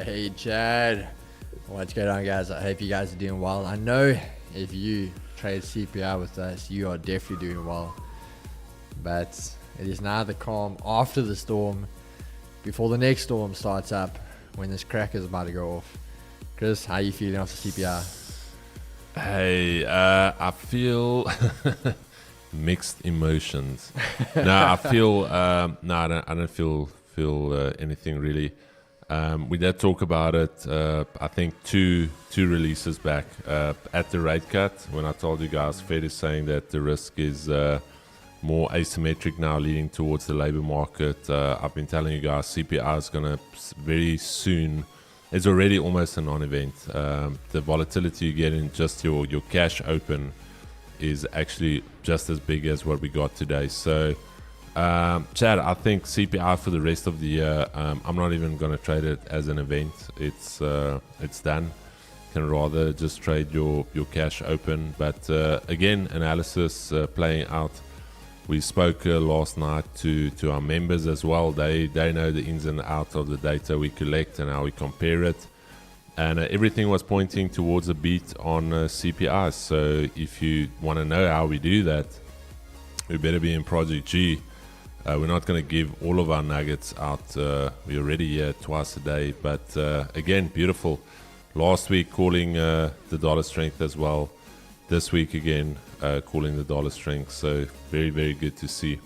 Hey Chad, what's going on, guys? I hope you guys are doing well. I know if you trade CPI with us, you are definitely doing well. But it is now the calm after the storm, before the next storm starts up, when this crack is about to go off. Chris, how are you feeling after CPI? Hey, I feel mixed emotions. No, I feel no, I don't feel anything really. We did talk about it. I think two releases back at the rate cut when I told you guys, Fed is saying that the risk is more asymmetric now, leading towards the labor market. I've been telling you guys, CPI is gonna very soon. It's already almost a non-event. The volatility you get in just your cash open is actually just as big as what we got today. So, Chad, I think CPI for the rest of the year, I'm not even going to trade it as an event. It's done. Can rather just trade your cash open. But again, analysis playing out. We spoke last night to our members as well. They know the ins and outs of the data we collect and how we compare it. And everything was pointing towards a beat on CPI. So if you want to know how we do that, we better be in Project G. We're not going to give all of our nuggets out. We're already here twice a day. But again, beautiful. Last week calling the dollar strength as well. This week again, calling the dollar strength. So very, very good to see.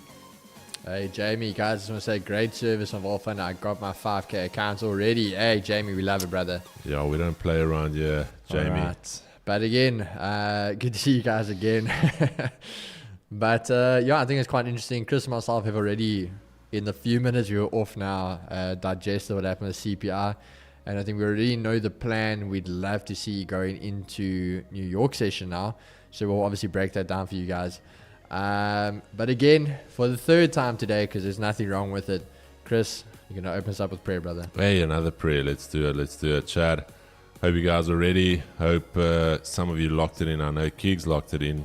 Hey Jamie, guys, I just want to say great service on Wolfen. I got my 5K accounts already. Hey Jamie, we love it, brother. Yeah, we don't play around here, Jamie. All right. But again, good to see you guys again. But yeah, I think it's quite interesting. Chris and myself have already, in the few minutes we were off now, digested what happened with CPI. And I think we already know the plan we'd love to see going into New York session now. So we'll obviously break that down for you guys. But again, for the third time today, because there's nothing wrong with it, Chris, you're going to open us up with prayer, brother. Hey, another prayer. Let's do it. Chad, hope you guys are ready. Hope some of you locked it in. I know Keegs locked it in.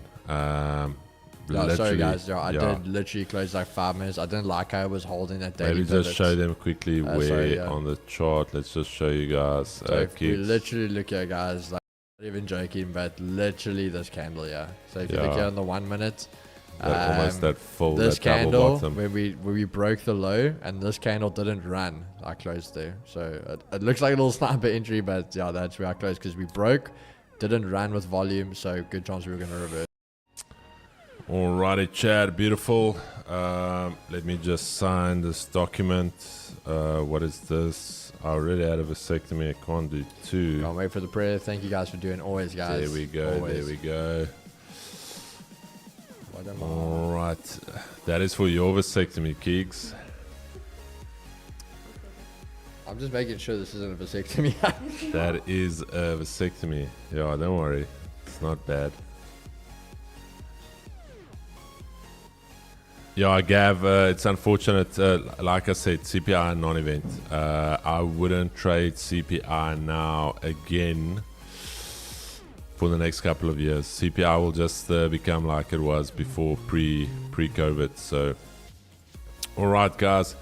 Sorry guys, I did literally close like 5 minutes. I didn't like how I was holding that daily. Maybe just show them quickly on the chart. Let's just show you guys. So if we literally look here, guys, like, not even joking, but literally this candle here. So if you look here on the 1 minute, almost that full, this that double candle where we broke the low, and this candle didn't run. I closed there, so it looks like a little sniper entry, but yeah, that's where I closed because we broke, didn't run with volume, so good chance we were going to reverse. Alrighty, Chad, beautiful. Let me just sign this document. What is this? I already had a vasectomy. I can't do two. Can't wait for the prayer. Thank you guys for doing always, guys. There we go. Always. There we go. Alright, that is for your vasectomy, Keegs. I'm just making sure this isn't a vasectomy. That is a vasectomy. Yeah, don't worry. It's not bad. Yeah, Gav, it's unfortunate. Like I said, CPI non-event. I wouldn't trade CPI now again for the next couple of years. CPI will just become like it was before pre-COVID. So, all right, guys,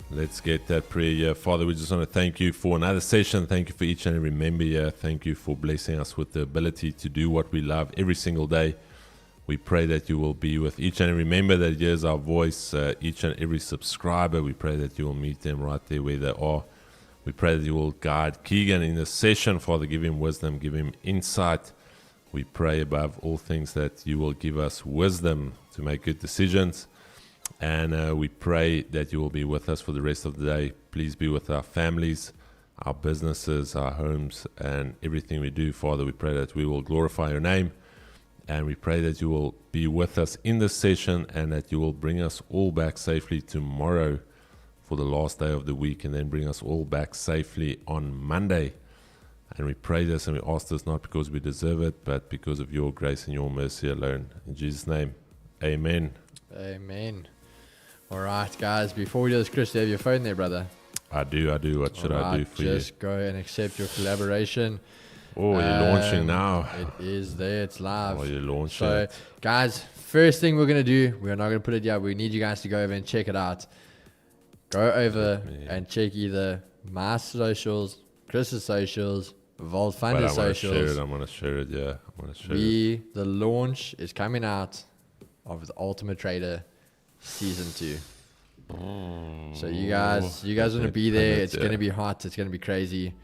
let's get that prayer here. Father, we just want to thank you for another session. Thank you for each and every member here. Thank you for blessing us with the ability to do what we love every single day. We pray that you will be with each and every member that hears our voice, each and every subscriber. We pray that you will meet them right there where they are. We pray that you will guide Keegan in this session. Father, give him wisdom, give him insight. We pray above all things that you will give us wisdom to make good decisions. And we pray that you will be with us for the rest of the day. Please be with our families, our businesses, our homes, and everything we do. Father, we pray that we will glorify your name. And we pray that you will be with us in this session and that you will bring us all back safely tomorrow for the last day of the week, and then bring us all back safely on Monday. And we pray this and we ask this not because we deserve it, but because of your grace and your mercy alone. In Jesus' name, amen. Amen. All right, guys, before we do this, Chris, do you have your phone there, brother? I do. What should I do for you? Just go and accept your collaboration. Oh, you're launching now. It is there. It's live. Oh, you're launching. So, guys, first thing we're going to do, we're not going to put it yet. We need you guys to go over and check it out. Go over and check either my socials Chris's socials, Vault But Funder's I want to share socials. it. I'm gonna share it. Yeah, I'm gonna share it. The launch is coming out of the Ultimate Trader Season 2. So you guys want to be there. It's going to be hot. It's going to be crazy.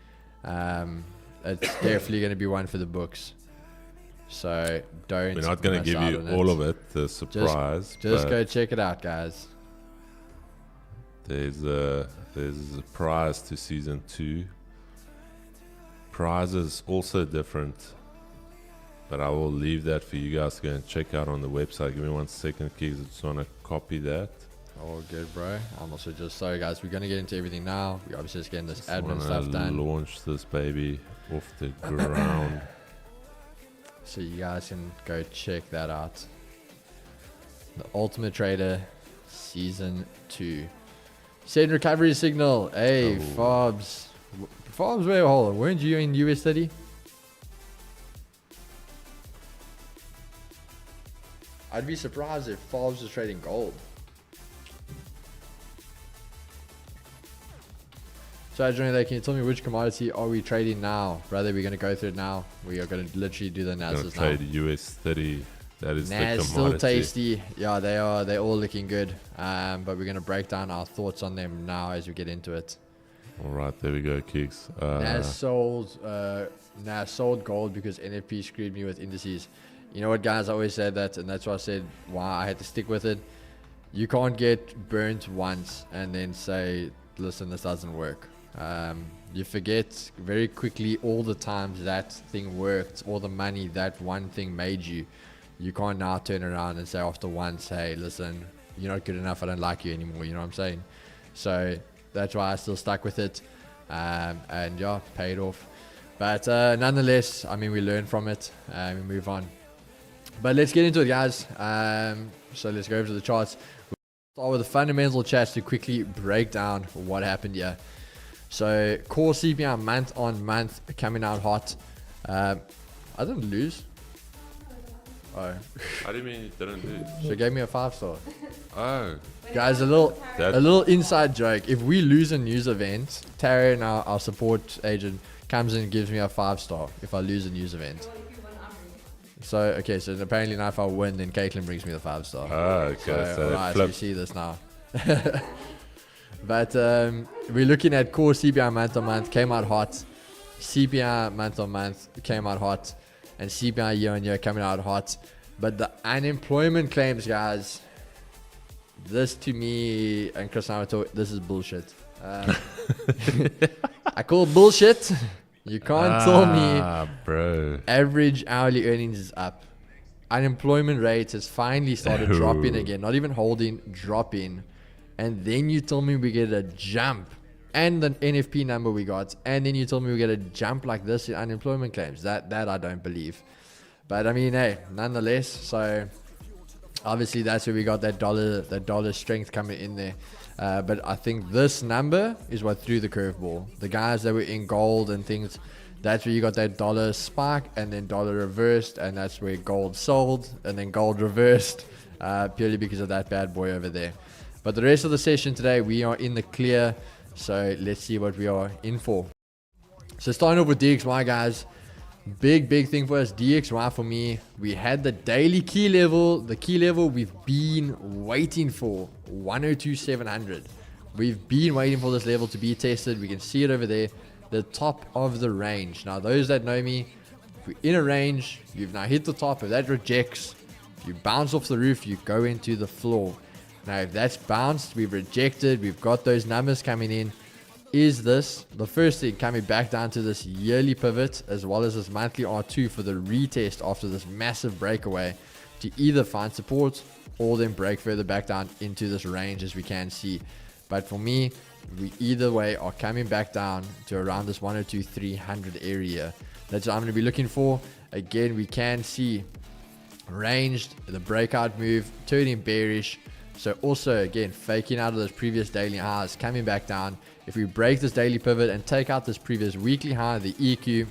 It's definitely going to be one for the books. So don't. We're not gonna miss give out you on all it. of it. The surprise. Just but go check it out, guys. There's a prize to season 2. Prizes also different, but I will leave that for you guys to go and check out on the website. Give me 1 second, kids. I just want to copy that. All good, bro. I'm also just sorry, guys. We're gonna get into everything now. We're obviously just getting this I admin wanna stuff done, launch this baby off the ground. so you guys can go check that out. The Ultimate Trader Season 2. Send recovery signal. Hey, Oh. Fobs. Fobs, wait, hold on. Weren't you in US30? I'd be surprised if Fobs was trading gold. So, Adrian, can you tell me which commodity are we trading now? Brother, we're going to go through it now. We are going to literally do the I'm gonna analysis now. trade US30. That is the Nah, still commodity. tasty. Yeah, they are. They're all looking good. But we're going to break down our thoughts on them now as we get into it. All right, there we go, kicks. Nas sold gold because NFP screwed me with indices. You know what, guys? I always said that, and that's why I said why I had to stick with it. You can't get burnt once and then say, listen, this doesn't work. You forget very quickly all the times that thing worked, all the money that one thing made you. You can't now turn around and say after once, hey, listen, you're not good enough, I don't like you anymore. You know what I'm saying? So that's why I still stuck with it. And yeah, paid off. But nonetheless, I mean, we learn from it and we move on. But let's get into it, guys. So let's go over to the charts. We'll start with the fundamental charts to quickly break down what happened here. So core CPI month on month coming out hot. I didn't lose. Oh, How do you mean you didn't lose? she gave me a 5-star. Oh, Guys, a that little inside joke. If we lose a news event, Taryn, our support agent, comes in and gives me a 5-star if I lose a news event. So okay, so apparently now if I win, then Caitlin brings me the 5-star. okay. So Right, flip. we see this now. But we're looking at core CPI month on month, came out hot. CPI month on month came out hot. And CPI year on year coming out hot. But the unemployment claims, guys, this to me, and Chris and I were talking, this is bullshit. I call bullshit. You can't tell me bro. average hourly earnings is up. Unemployment rate has finally started dropping again. Not even holding, dropping. And then you tell me we get a jump. And the NFP number we got. And then you tell me we get a jump like this in unemployment claims. That I don't believe. But I mean, hey, nonetheless. So obviously that's where we got that dollar strength coming in there. But I think this number is what threw the curveball. The guys that were in gold and things, that's where you got that dollar spike and then dollar reversed, and that's where gold sold and then gold reversed, purely because of that bad boy over there. But the rest of the session today, we are in the clear. So let's see what we are in for. So starting off with DXY, guys. Big thing for us. DXY for me, we had the daily key level. The key level we've been waiting for, 102,700. We've been waiting for this level to be tested. We can see it over there, the top of the range. Now those that know me, if we're in a range, you've now hit the top. If that rejects, you bounce off the roof, you go into the floor. Now if that's bounced, we've rejected, we've got those numbers coming in. Is this the first thing coming back down to this yearly pivot as well as this monthly R2 for the retest after this massive breakaway to either find support or then break further back down into this range as we can see. But for me, we either way are coming back down to around this 102,300 area. That's what I'm going to be looking for. Again, we can see ranged, the breakout move, turning bearish. So also, again, faking out of those previous daily highs, coming back down. If we break this daily pivot and take out this previous weekly high, the EQ,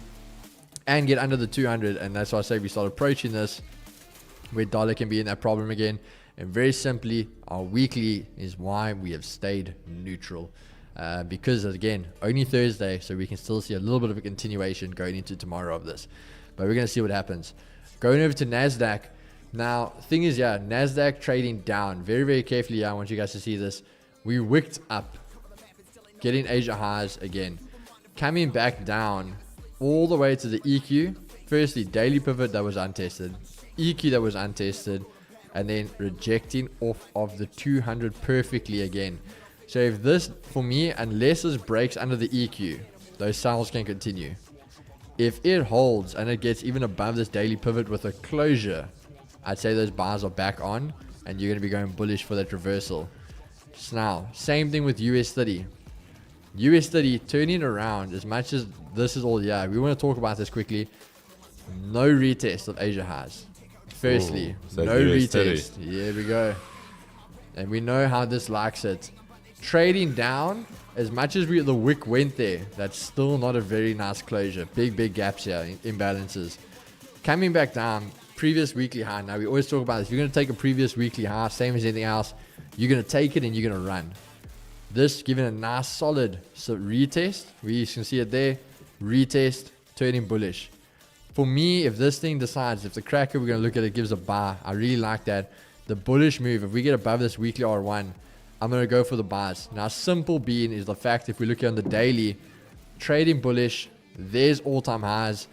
and get under the 200, and that's why I say we start approaching this, where dollar can be in that problem again. And very simply, our weekly is why we have stayed neutral. because again, only Thursday, so we can still see a little bit of a continuation going into tomorrow of this. But we're going to see what happens. Going over to NASDAQ. Now, thing is, yeah, NASDAQ trading down. Very, very carefully, I want you guys to see this. We wicked up, getting Asia highs again. Coming back down all the way to the EQ. Firstly, daily pivot that was untested. EQ that was untested. And then rejecting off of the 200 perfectly again. So if this, for me, unless this breaks under the EQ, those sales can continue. If it holds and it gets even above this daily pivot with a closure, I'd say those bars are back on and you're going to be going bullish for that reversal. So now, same thing with US30. US30 turning around as much as this is all, yeah, we want to talk about this quickly. No retest of Asia highs. Firstly, so no US30. retest. Here we go. And we know how this likes it. Trading down, as much as the wick went there, that's still not a very nice closure. Big gaps here, imbalances. Coming back down, previous weekly high. Now, we always talk about this. If you're going to take a previous weekly high, same as anything else, you're going to take it and you're going to run. This giving a nice solid retest. We can see it there. Retest, turning bullish. For me, if this thing decides, if the cracker we're going to look at it gives a buy, I really like that. The bullish move, if we get above this weekly R1, I'm going to go for the buys. Now, simple being is the fact, if we look at on the daily, trading bullish, there's all-time highs.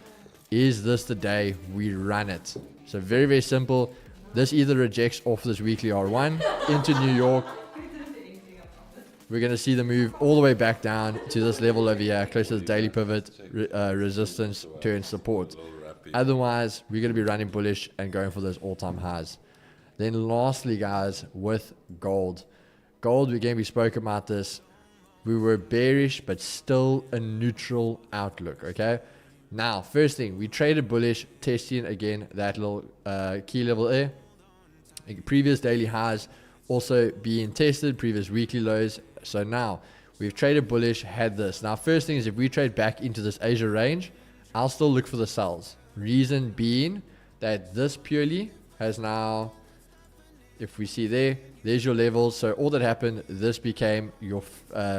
Is this the day we run it? So very, very simple. This either rejects off this weekly R1 into New York. We're going to see the move all the way back down to this level over here, close to the daily pivot, resistance, turn, support. Otherwise, we're going to be running bullish and going for those all-time highs. Then lastly, guys, with gold. Gold, again, we spoke about this. We were bearish, but still a neutral outlook, okay? Now, first thing, we traded bullish, testing again that little key level there. Previous daily highs also being tested, previous weekly lows. So now, we've traded bullish, had this. Now, first thing is if we trade back into this Asia range, I'll still look for the sells. Reason being that this purely has now, if we see there's your levels. So all that happened, this became your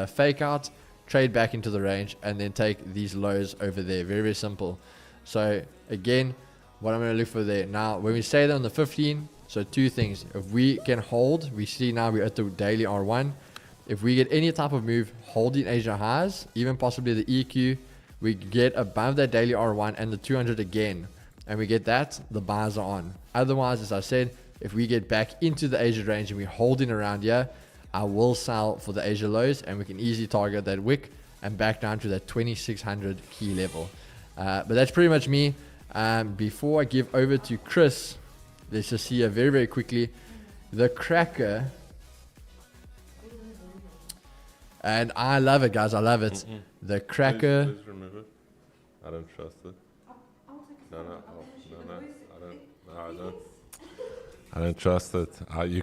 fake out, trade back into the range, and then take these lows over there. Very, very simple. So again, what I'm going to look for there. Now, when we say that on the 15, so two things. If we can hold, we see now we're at the daily R1. If we get any type of move holding Asia highs, even possibly the EQ, we get above that daily R1 and the 200 again. And we get that, the buys are on. Otherwise, as I said, if we get back into the Asia range and we're holding around here, I will sell for the Asia lows and we can easily target that wick and back down to that 2600 key level. But that's pretty much me. Before I give over to Chris, let's just see very, very quickly. The cracker. And I love it, guys. I love it. The cracker. Please remove it. I don't trust it. No, I don't. I don't trust it. You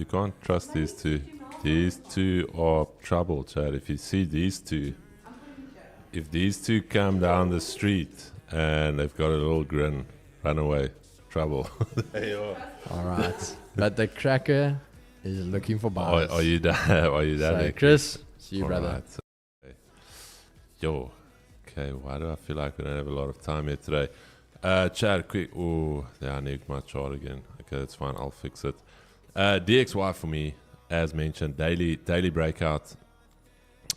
can't trust these two. These two are trouble, Chad. If you see these two, if these two come down the street and they've got a little grin, run away. Trouble. There you are. All right. But the cracker is looking for buys. Are you done? Are you done? So, Chris, see you, brother. Right. Okay. Yo. Okay, why do I feel like we don't have a lot of time here today? Chad, quick. Oh, yeah, I need my chart again. Okay, that's fine. I'll fix it. DXY for me, as mentioned, daily breakout.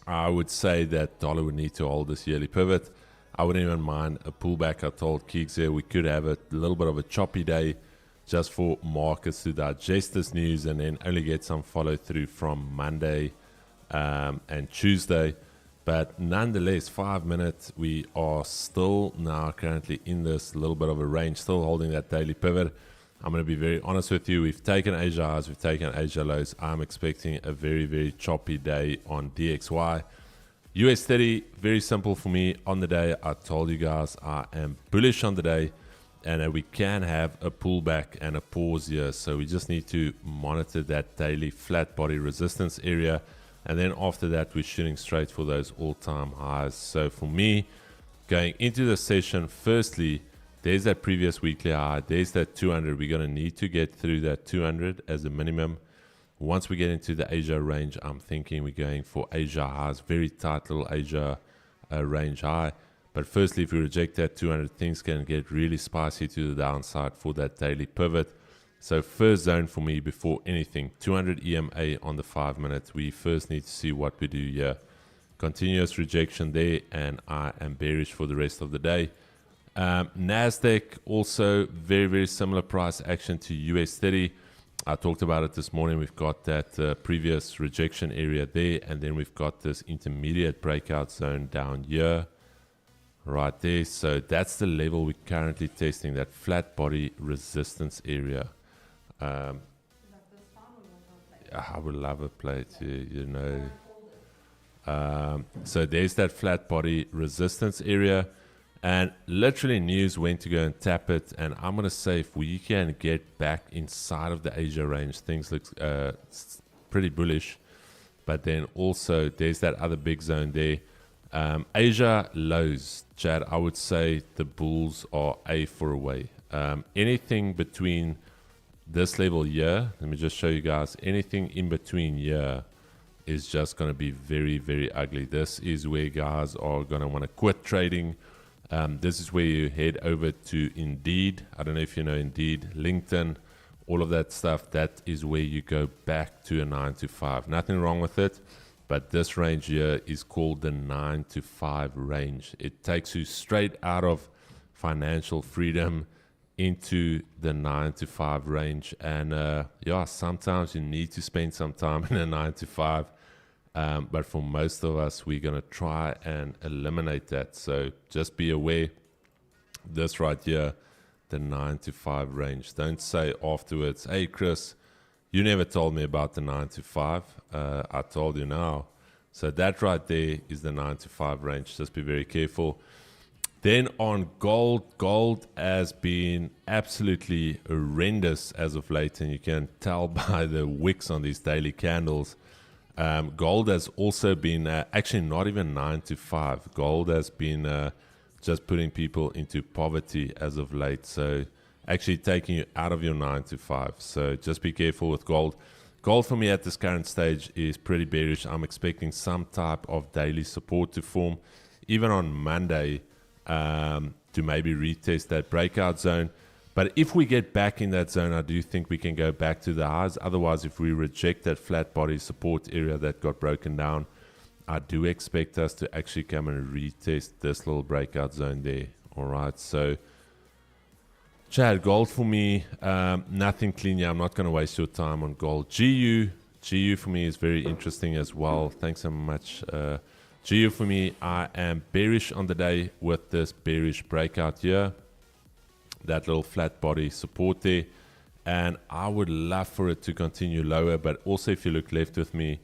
I would say that dollar would need to hold this yearly pivot. I wouldn't even mind a pullback. I told Keeks there we could have a little bit of a choppy day just for markets to digest this news and then only get some follow through from Monday and Tuesday. But nonetheless, 5 minutes, we are still now currently in this little bit of a range, still holding that daily pivot. I'm going to be very honest with you. We've taken Asia highs, we've taken Asia lows. I'm expecting a very, very choppy day on DXY. US30, very simple for me on the day. I told you guys I am bullish on the day and we can have a pullback and a pause here. So we just need to monitor that daily flat body resistance area. And then after that, we're shooting straight for those all-time highs. So for me, going into the session, firstly, there's that previous weekly high. There's that 200. We're going to need to get through that 200 as a minimum. Once we get into the Asia range, I'm thinking we're going for Asia highs, very tight little Asia range high. But firstly, if we reject that 200, things can get really spicy to the downside for that daily pivot. So first zone for me before anything, 200 EMA on the 5 minutes. We first need to see what we do here. Continuous rejection there, and I am bearish for the rest of the day. Nasdaq also very, very similar price action to US30. I talked about it this morning. We've got that previous rejection area there, and then we've got this intermediate breakout zone down here, right there. So that's the level we're currently testing, that flat body resistance area. I would love a play too, you know. So there's that flat body resistance area. And literally news went to go and tap it, and I'm going to say if we can get back inside of the Asia range, things look pretty bullish. But then also there's that other big zone there. Asia lows, Chad, I would say the bulls are A for away. Anything between this level here, let me just show you guys, anything in between here is just going to be very, very ugly. This is where guys are going to want to quit trading. This is where you head over to Indeed. I don't know if you know Indeed, LinkedIn, all of that stuff. That is where you go back to a 9 to 5. Nothing wrong with it, but this range here is called the 9 to 5 range. It takes you straight out of financial freedom into the 9 to 5 range. And yeah, sometimes you need to spend some time in a 9 to 5. But for most of us, we're going to try and eliminate that. So just be aware, this right here, the 9 to 5 range. Don't say afterwards, hey, Chris, you never told me about the 9 to 5. I told you now. So that right there is the 9 to 5 range. Just be very careful. Then on gold has been absolutely horrendous as of late. And you can tell by the wicks on these daily candles. Gold has also been actually not even 9 to 5. Gold has been just putting people into poverty as of late. So actually taking you out of your 9 to 5. So just be careful with gold. Gold for me at this current stage is pretty bearish. I'm expecting some type of daily support to form, even on Monday, to maybe retest that breakout zone. But if we get back in that zone, I do think we can go back to the highs. Otherwise, if we reject that flat body support area that got broken down, I do expect us to actually come and retest this little breakout zone there. All right, so Chad, gold for me, nothing clean here. I'm not going to waste your time on gold. GU for me is very interesting as well. Thanks so much. GU for me, I am bearish on the day with this bearish breakout here. That little flat body support there, and I would love for it to continue lower. But also, if you look left with me,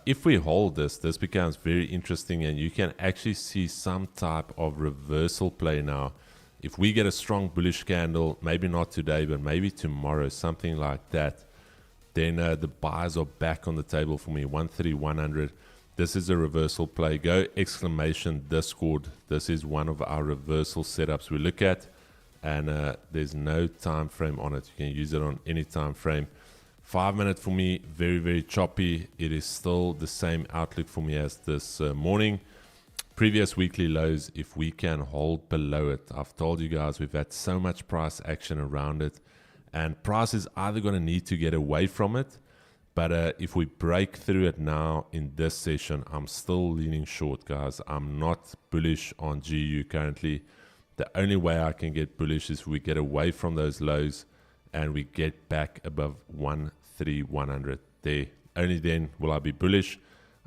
if we hold this becomes very interesting, and you can actually see some type of reversal play now. If we get a strong bullish candle, maybe not today, but maybe tomorrow, something like that, then the buys are back on the table for me. 130-100. This is a reversal play. Go exclamation Discord. This is one of our reversal setups we look at. And there's no time frame on it. You can use it on any time frame. 5 minute for me, very, very choppy. It is still the same outlook for me as this morning. Previous weekly lows, if we can hold below it. I've told you guys we've had so much price action around it. And price is either going to need to get away from it. But if we break through it now in this session, I'm still leaning short, guys. I'm not bullish on GU currently. The only way I can get bullish is we get away from those lows and we get back above 13100 there. Only then will I be bullish.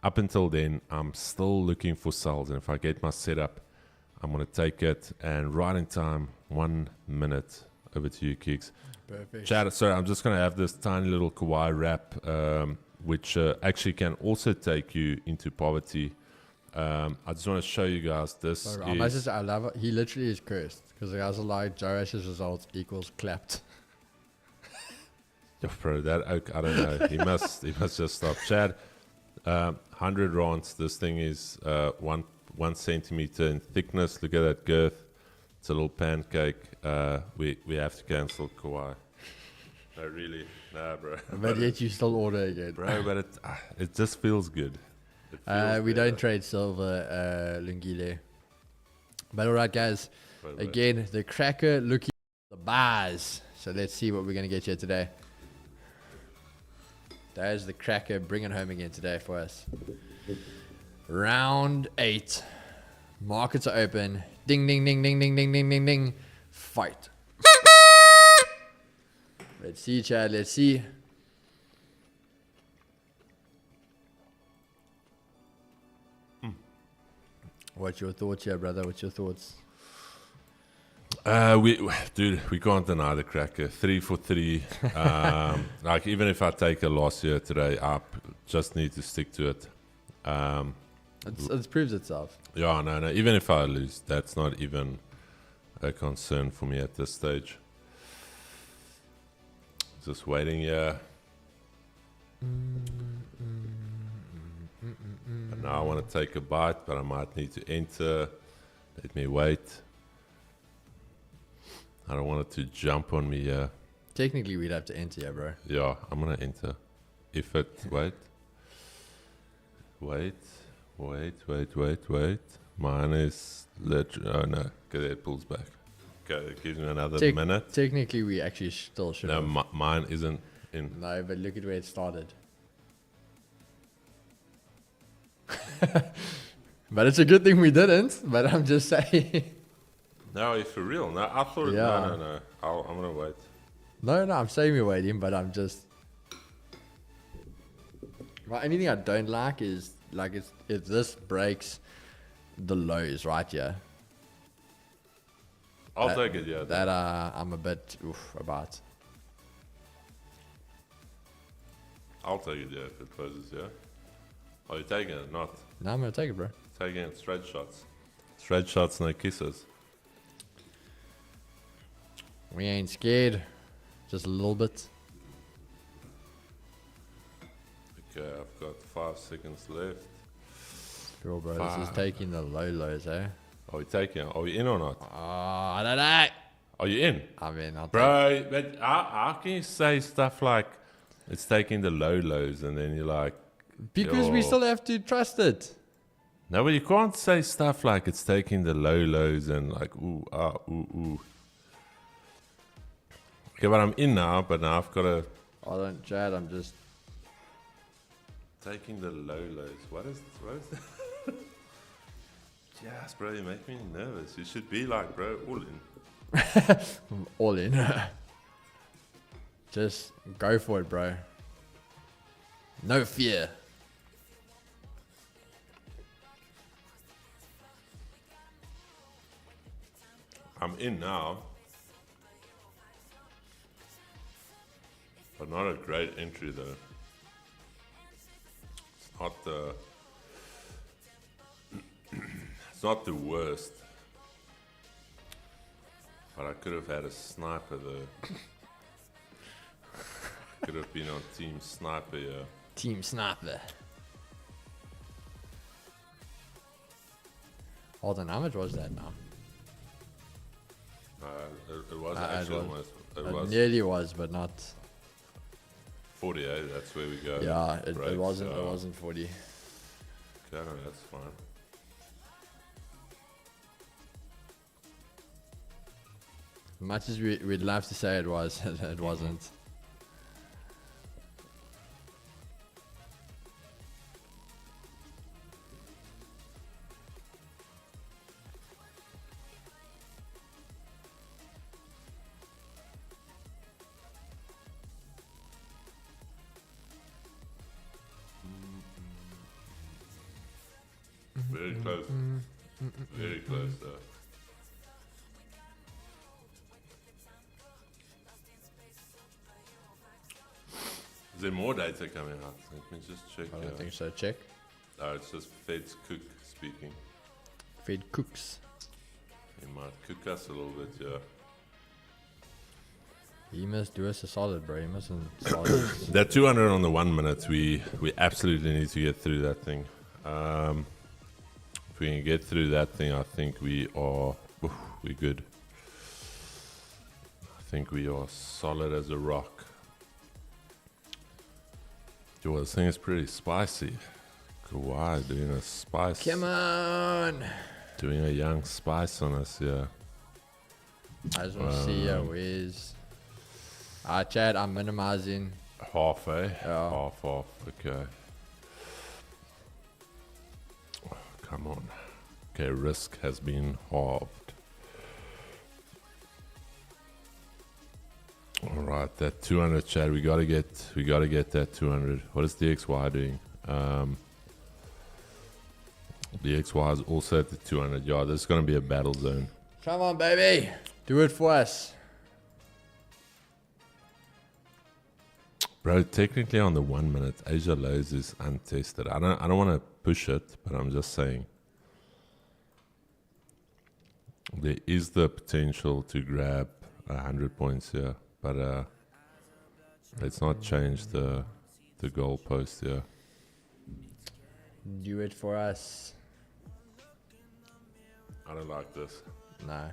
Up until then, I'm still looking for sells. And if I get my setup, I'm going to take it. And right in time, 1 minute. Over to you, Kicks. Perfect. Chad, sorry, I'm just going to have this tiny little kawaii wrap, which actually can also take you into poverty. I just want to show you guys this. Sorry, I love it. He literally is cursed because the guys are like Joe Ash's results equals clapped. Yo, bro, that oak, I don't know. He must just stop. Chad, 100 rands. This thing is 1 centimeter in thickness. Look at that girth. It's a little pancake. We have to cancel Kawhi. No, really. Nah, bro. But yet you still order again. Bro, but it just feels good. It feels We better. don't trade silver, Lungile. But alright, guys. Wait. Again, the cracker looking at the buys. So let's see what we're going to get here today. There's the cracker bringing home again today for us. Round 8. Markets are open. Ding, ding, ding, ding, ding, ding, ding, ding, ding. Fight. Let's see, Chad. Let's see. What's your thoughts here, brother? What's your thoughts? We can't deny the cracker. 3 for 3. Like even if I take a loss here today, I just need to stick to it. It proves itself. Yeah, no. Even if I lose, that's not even a concern for me at this stage. Just waiting here. But now I want to take a bite, but I might need to enter. Let me wait. I don't want it to jump on me here. Technically, we'd have to enter here, bro. Yeah, I'm gonna enter. If it wait. Mine is oh no. Okay, it pulls back. Okay, it gives me another minute. Technically, we actually still should No, have. mine isn't in. No, but look at where it started. But it's a good thing we didn't. But I'm just saying. No, if for real. No, I thought. Yeah. No. I'm gonna wait. No, I'm saying we're waiting, but I'm just. Well, anything I don't like is like if this breaks the lows right here. I'll take it. Yeah. That I'm a bit about. I'll take it. Yeah, if it closes. Yeah. Are you taking it? Not No, I'm gonna take it, bro. taking it. Straight shots. Straight shots, no kisses. We ain't scared. Just a little bit. Okay, I've got 5 seconds left. Cool, bro. This is taking the lows, eh? Are we taking it? Are we in or not? I don't know. Are you in? I mean, Bro, but how can you say stuff like it's taking the lows and then you're like... because we yo. still have to trust it. No, but you can't say stuff like it's taking the lows and like, ooh. Okay, but I'm in now, but now I've got to... I don't, Chad, I'm just... Taking the lows. What is that? Yes, bro, you make me nervous. You should be like, bro, all in. all in. Just go for it, bro. No fear. I'm in now. But not a great entry though. It's not the it's not the worst. But I could have had a sniper though. Could have been on team sniper, yeah. Team sniper. Hold on, how much was that now? It was actually almost. It was nearly was, but not. 48. That's where we go. Yeah, it Breaks, wasn't. It wasn't 40. Okay, no, that's fine. Much as we'd love to say it was, it wasn't. Very close. Very close though. Is there more data coming out? Let me just check. I don't think so. Check. Oh, it's just Fed's cook speaking. Fed cooks. He might cook us a little bit, yeah. He must do us a solid, bro. He mustn't start us. That 200 on the 1 minute, we absolutely need to get through that thing. If we can get through that thing, I think we're good. I think we are solid as a rock. Yo, this thing is pretty spicy. Kawhi doing a spice. Come on. Doing a young spice on us, yeah. I just want to see where's. Chad, I'm minimizing. Half, eh? Yeah. Half, okay. Oh, come on. Okay, risk has been halved. All right, that 200, Chad. We gotta get that 200. What is DXY doing? DXY is also at the 200. Yeah, this is gonna be a battle zone. Come on, baby. Do it for us. Bro, technically on the 1 minute, Asia lows is untested. I don't want to push it, but I'm just saying there is the potential to grab 100 points here, but let's not change the goalpost here. Do it for us. I don't like this. No.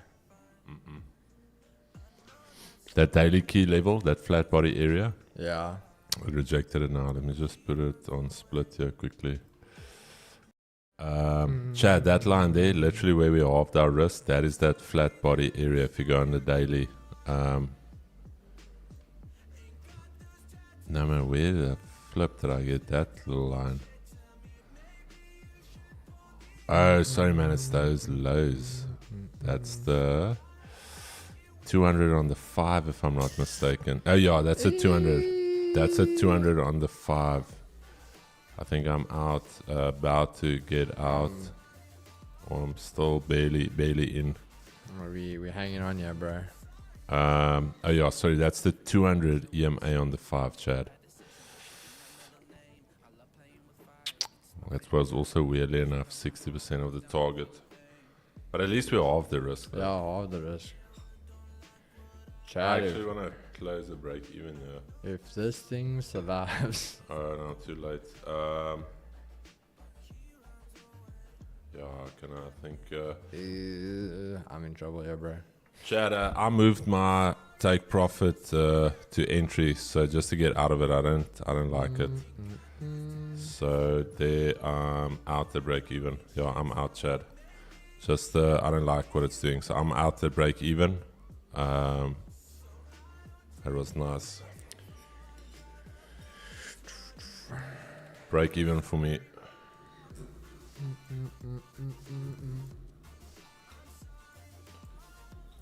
That daily key level, that flat body area. Yeah. I rejected it now. Let me just put it on split here quickly. Chad, that line there, literally where we halved our wrist, that is that flat body area if you go on the daily. No man, where the flip did I get that little line? Oh, sorry man, it's those lows. That's the 200 on the 5 if I'm not mistaken. Oh yeah, that's a 200. That's a 200 on the 5. I think I'm out, about to get out. Or I'm still barely in. We're hanging on here, bro. Oh yeah, sorry, that's the 200 EMA on the 5, Chad. That was also weirdly enough 60% of the target. But at least we're off the risk. Yeah, off the risk. I Chad, actually want to close the break even here. if this thing survives. Oh no, too late. Yeah, can I think? I'm in trouble here, bro. Chad, I moved my take profit to entry, so just to get out of it, I don't like it. So there, out the break even. Yeah, I'm out, Chad. Just I don't like what it's doing, so I'm out the break even. That was nice. Break even for me.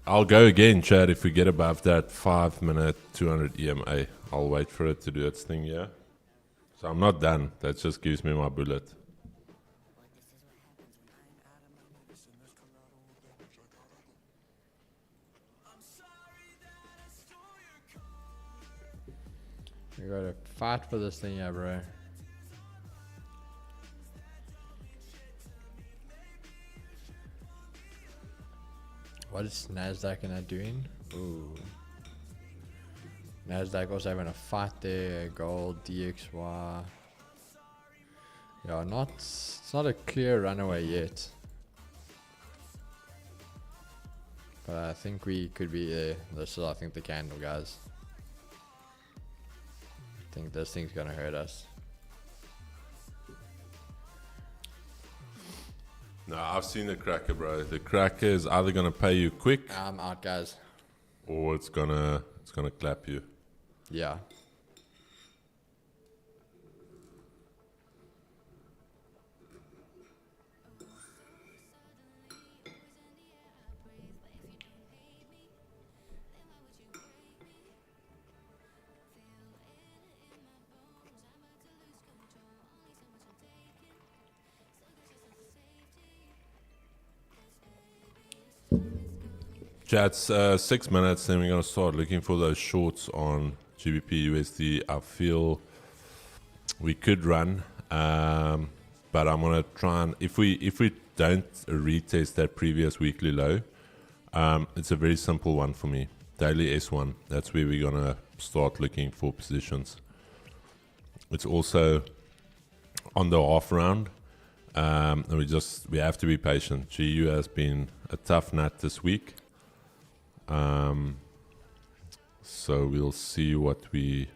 I'll go again, Chad, if we get above that 5 minute 200 EMA. I'll wait for it to do its thing, yeah? So I'm not done. That just gives me my bullet. We gotta fight for this thing, yeah, bro. What is Nasdaq and that doing? Ooh. Nasdaq also having a fight there. Gold, DXY. Yeah, it's not a clear runaway yet. But I think we could be there. This is, I think, the candle, guys. I think this thing's gonna hurt us. No, I've seen the cracker, bro. The cracker is either gonna pay you quick, I'm out, guys. or it's gonna clap you. Yeah. Chat's 6 minutes, then we're gonna start looking for those shorts on GBP USD. I feel we could run, but I'm gonna try and if we don't retest that previous weekly low, it's a very simple one for me. Daily S1. That's where we're gonna start looking for positions. It's also on the half round. And we have to be patient. GU has been a tough nut this week. So we'll see what we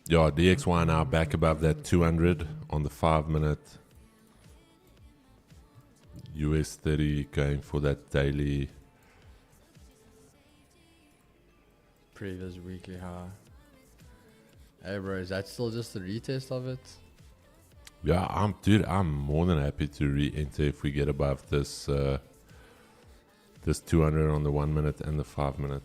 Yeah, DXY now back above that 200 on the 5 minute. US30 going for that daily. Previous weekly high. Hey bro, is that still just the retest of it? Yeah, I'm more than happy to re-enter if we get above this this 200 on the 1 minute and the 5 minute.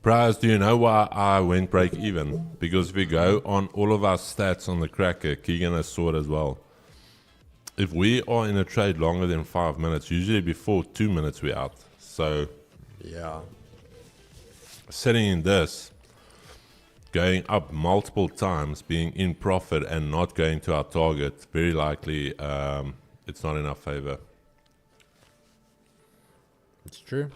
Prize, do you know why I went break even? Because if we go on all of our stats on the cracker, Keegan has saw it as well. If we are in a trade longer than 5 minutes, usually before 2 minutes we're out. So Yeah. sitting in this, going up multiple times, being in profit and not going to our target, very likely it's not in our favor. It's true.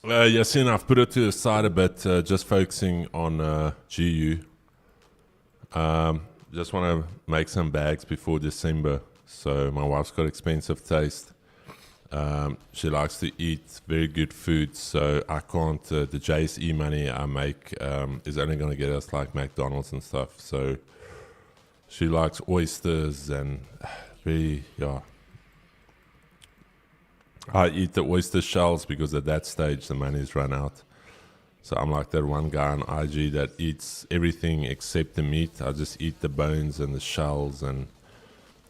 Yasin, I've put it to the side a bit, just focusing on GU. Just want to make some bags before December. So my wife's got expensive taste. She likes to eat very good food, so I can't. The JSE money I make is only going to get us like McDonald's and stuff. So she likes oysters and very, yeah. I eat the oyster shells because at that stage the money's run out. So I'm like that one guy on IG that eats everything except the meat. I just eat the bones and the shells and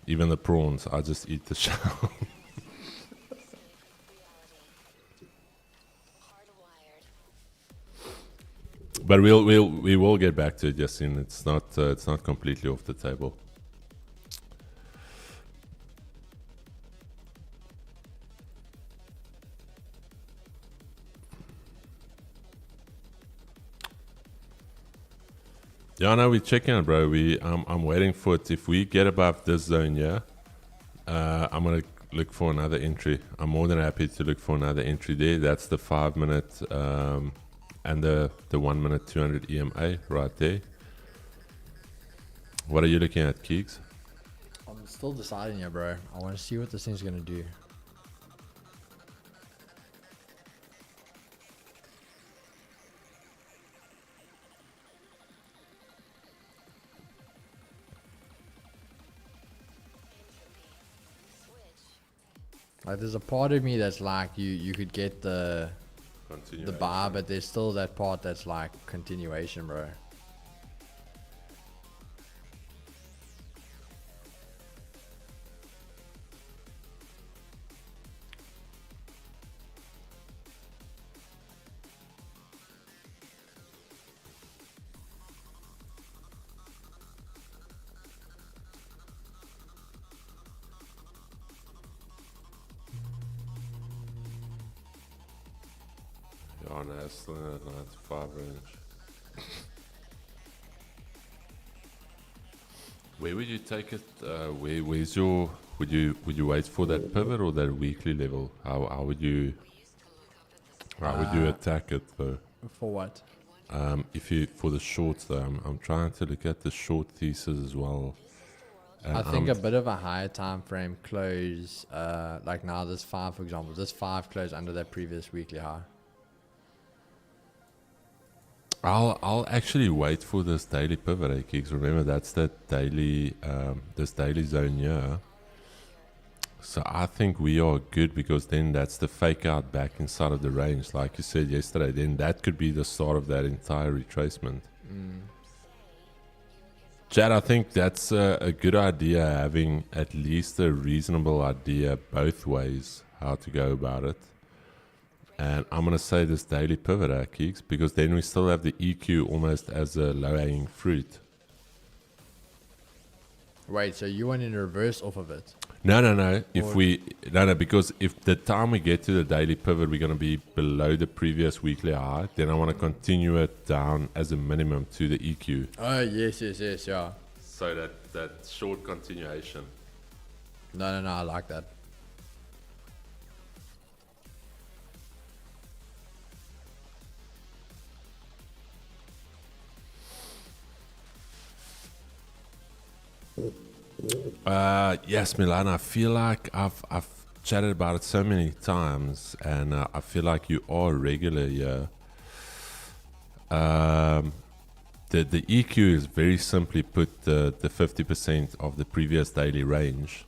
even the prawns. I just eat the shell. But we will get back to it, Yasin. It's not completely off the table. Yeah, no, we're checking it, bro. I'm waiting for it. If we get above this zone, yeah, I'm gonna look for another entry. I'm more than happy to look for another entry there. That's the 5 minute and the 1 minute 200 EMA right there. What are you looking at, Keeks? I'm still deciding here, bro. I want to see what this thing's gonna do. Like, there's a part of me that's like, you could get the buy, but there's still that part that's like continuation, bro. Yeah, no, it's still in that 95 range. Where would you take it? Where's your? Would you wait for that pivot or that weekly level? How would you attack it though? For what? If you for the shorts though, I'm trying to look at the short thesis as well. And I think a bit of a higher time frame close, like now this 5, for example, this 5 closed under that previous weekly high. I'll actually wait for this daily pivot, Kicks. Remember, that's that daily, this daily zone here. So I think we are good because then that's the fake out back inside of the range, like you said yesterday. Then that could be the start of that entire retracement. Chad, I think that's a good idea, having at least a reasonable idea both ways how to go about it. And I'm going to say this daily pivot, Keeks, because then we still have the EQ almost as a low-hanging fruit. Wait, so you went in reverse off of it? No. Because if the time we get to the daily pivot, we're going to be below the previous weekly high, then I want to continue it down as a minimum to the EQ. Oh, yes, yeah. So that short continuation. No, I like that. Yes, Milan, I feel like I've chatted about it so many times, and I feel like you are regular here. The EQ is very simply put the 50% of the previous daily range.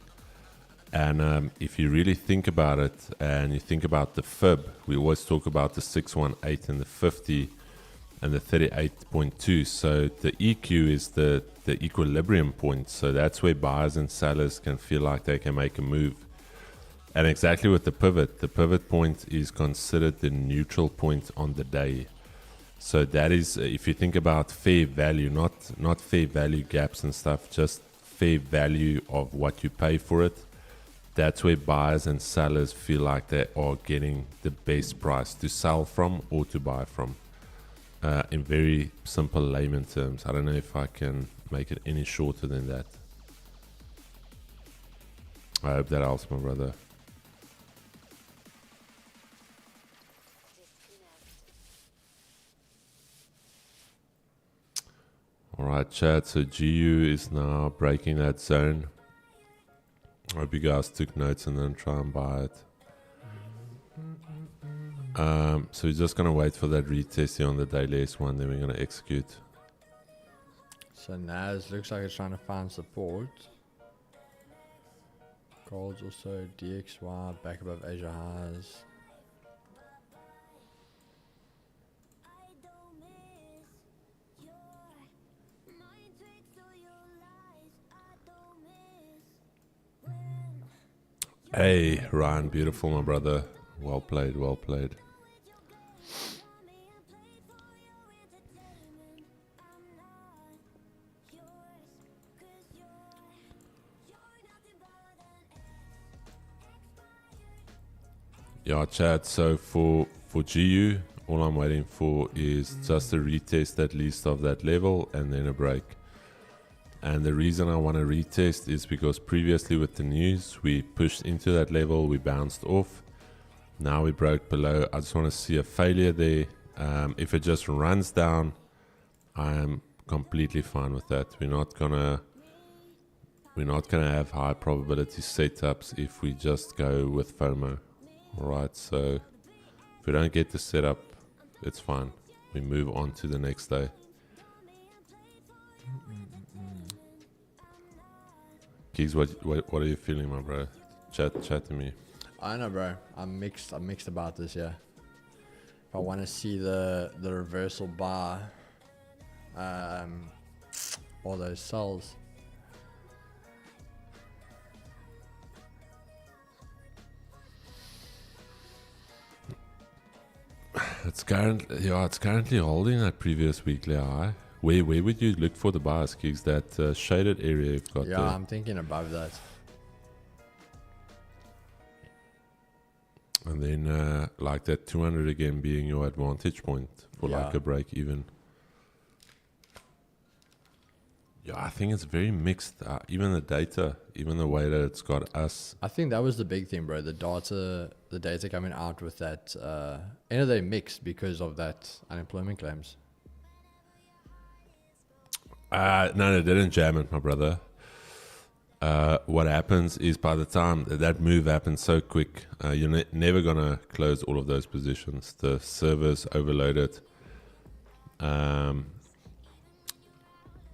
And if you really think about it, and you think about the fib, we always talk about the 618 and the 50 and the 38.2. So the EQ is the equilibrium point. So that's where buyers and sellers can feel like they can make a move. And exactly with the pivot point is considered the neutral point on the day. So that is, if you think about fair value, not fair value gaps and stuff, just fair value of what you pay for it. That's where buyers and sellers feel like they are getting the best price to sell from or to buy from. In very simple layman terms. I don't know if I can make it any shorter than that. I hope that helps, my brother. Alright, chat. So GU is now breaking that zone. I hope you guys took notes and then try and buy it. So we're just going to wait for that retest here on the daily S1, then we're going to execute. So NAS looks like it's trying to find support. Gold's also DXY back above Asia highs. Hey, Ryan, beautiful, my brother. Well played, well played. Yeah, chat. So for GU, all I'm waiting for is just a retest at least of that level and then a break. And the reason I want to retest is because previously with the news, we pushed into that level, we bounced off. Now we broke below. I just want to see a failure there. If it just runs down, I am completely fine with that. We're not gonna have high probability setups if we just go with FOMO. Alright, so if we don't get the setup, it's fine. We move on to the next day. Keys, what are you feeling, my bro? Chat to me. I know, bro. I'm mixed about this, yeah. If I want to see the reversal bar, all those sells. It's currently holding that previous weekly high. Where would you look for the buyers, Keys? That shaded area you've got there. Yeah, I'm thinking above that. And then like that 200 again being your advantage point for like a break even. Yeah, I think it's very mixed. Even the data, even the way that it's got us. I think that was the big thing, bro. The data coming out with that end of day mixed because of that unemployment claims. No, they didn't jam it, my brother. What happens is by the time that move happens so quick, you're never going to close all of those positions. The server's overloaded.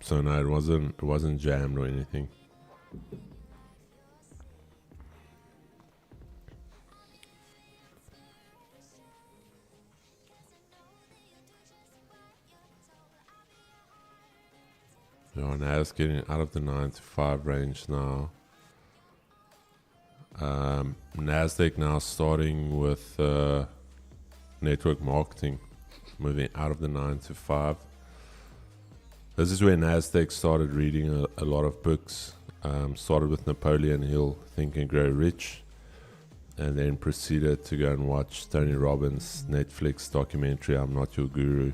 So no, it wasn't jammed or anything. Yeah, now it's getting out of the 9 to 5 range now. Nasdaq now starting with network marketing, moving out of the 9 to 5. This is where Nasdaq started reading a lot of books. Started with Napoleon Hill, Think and Grow Rich, and then proceeded to go and watch Tony Robbins' Netflix documentary, I'm Not Your Guru,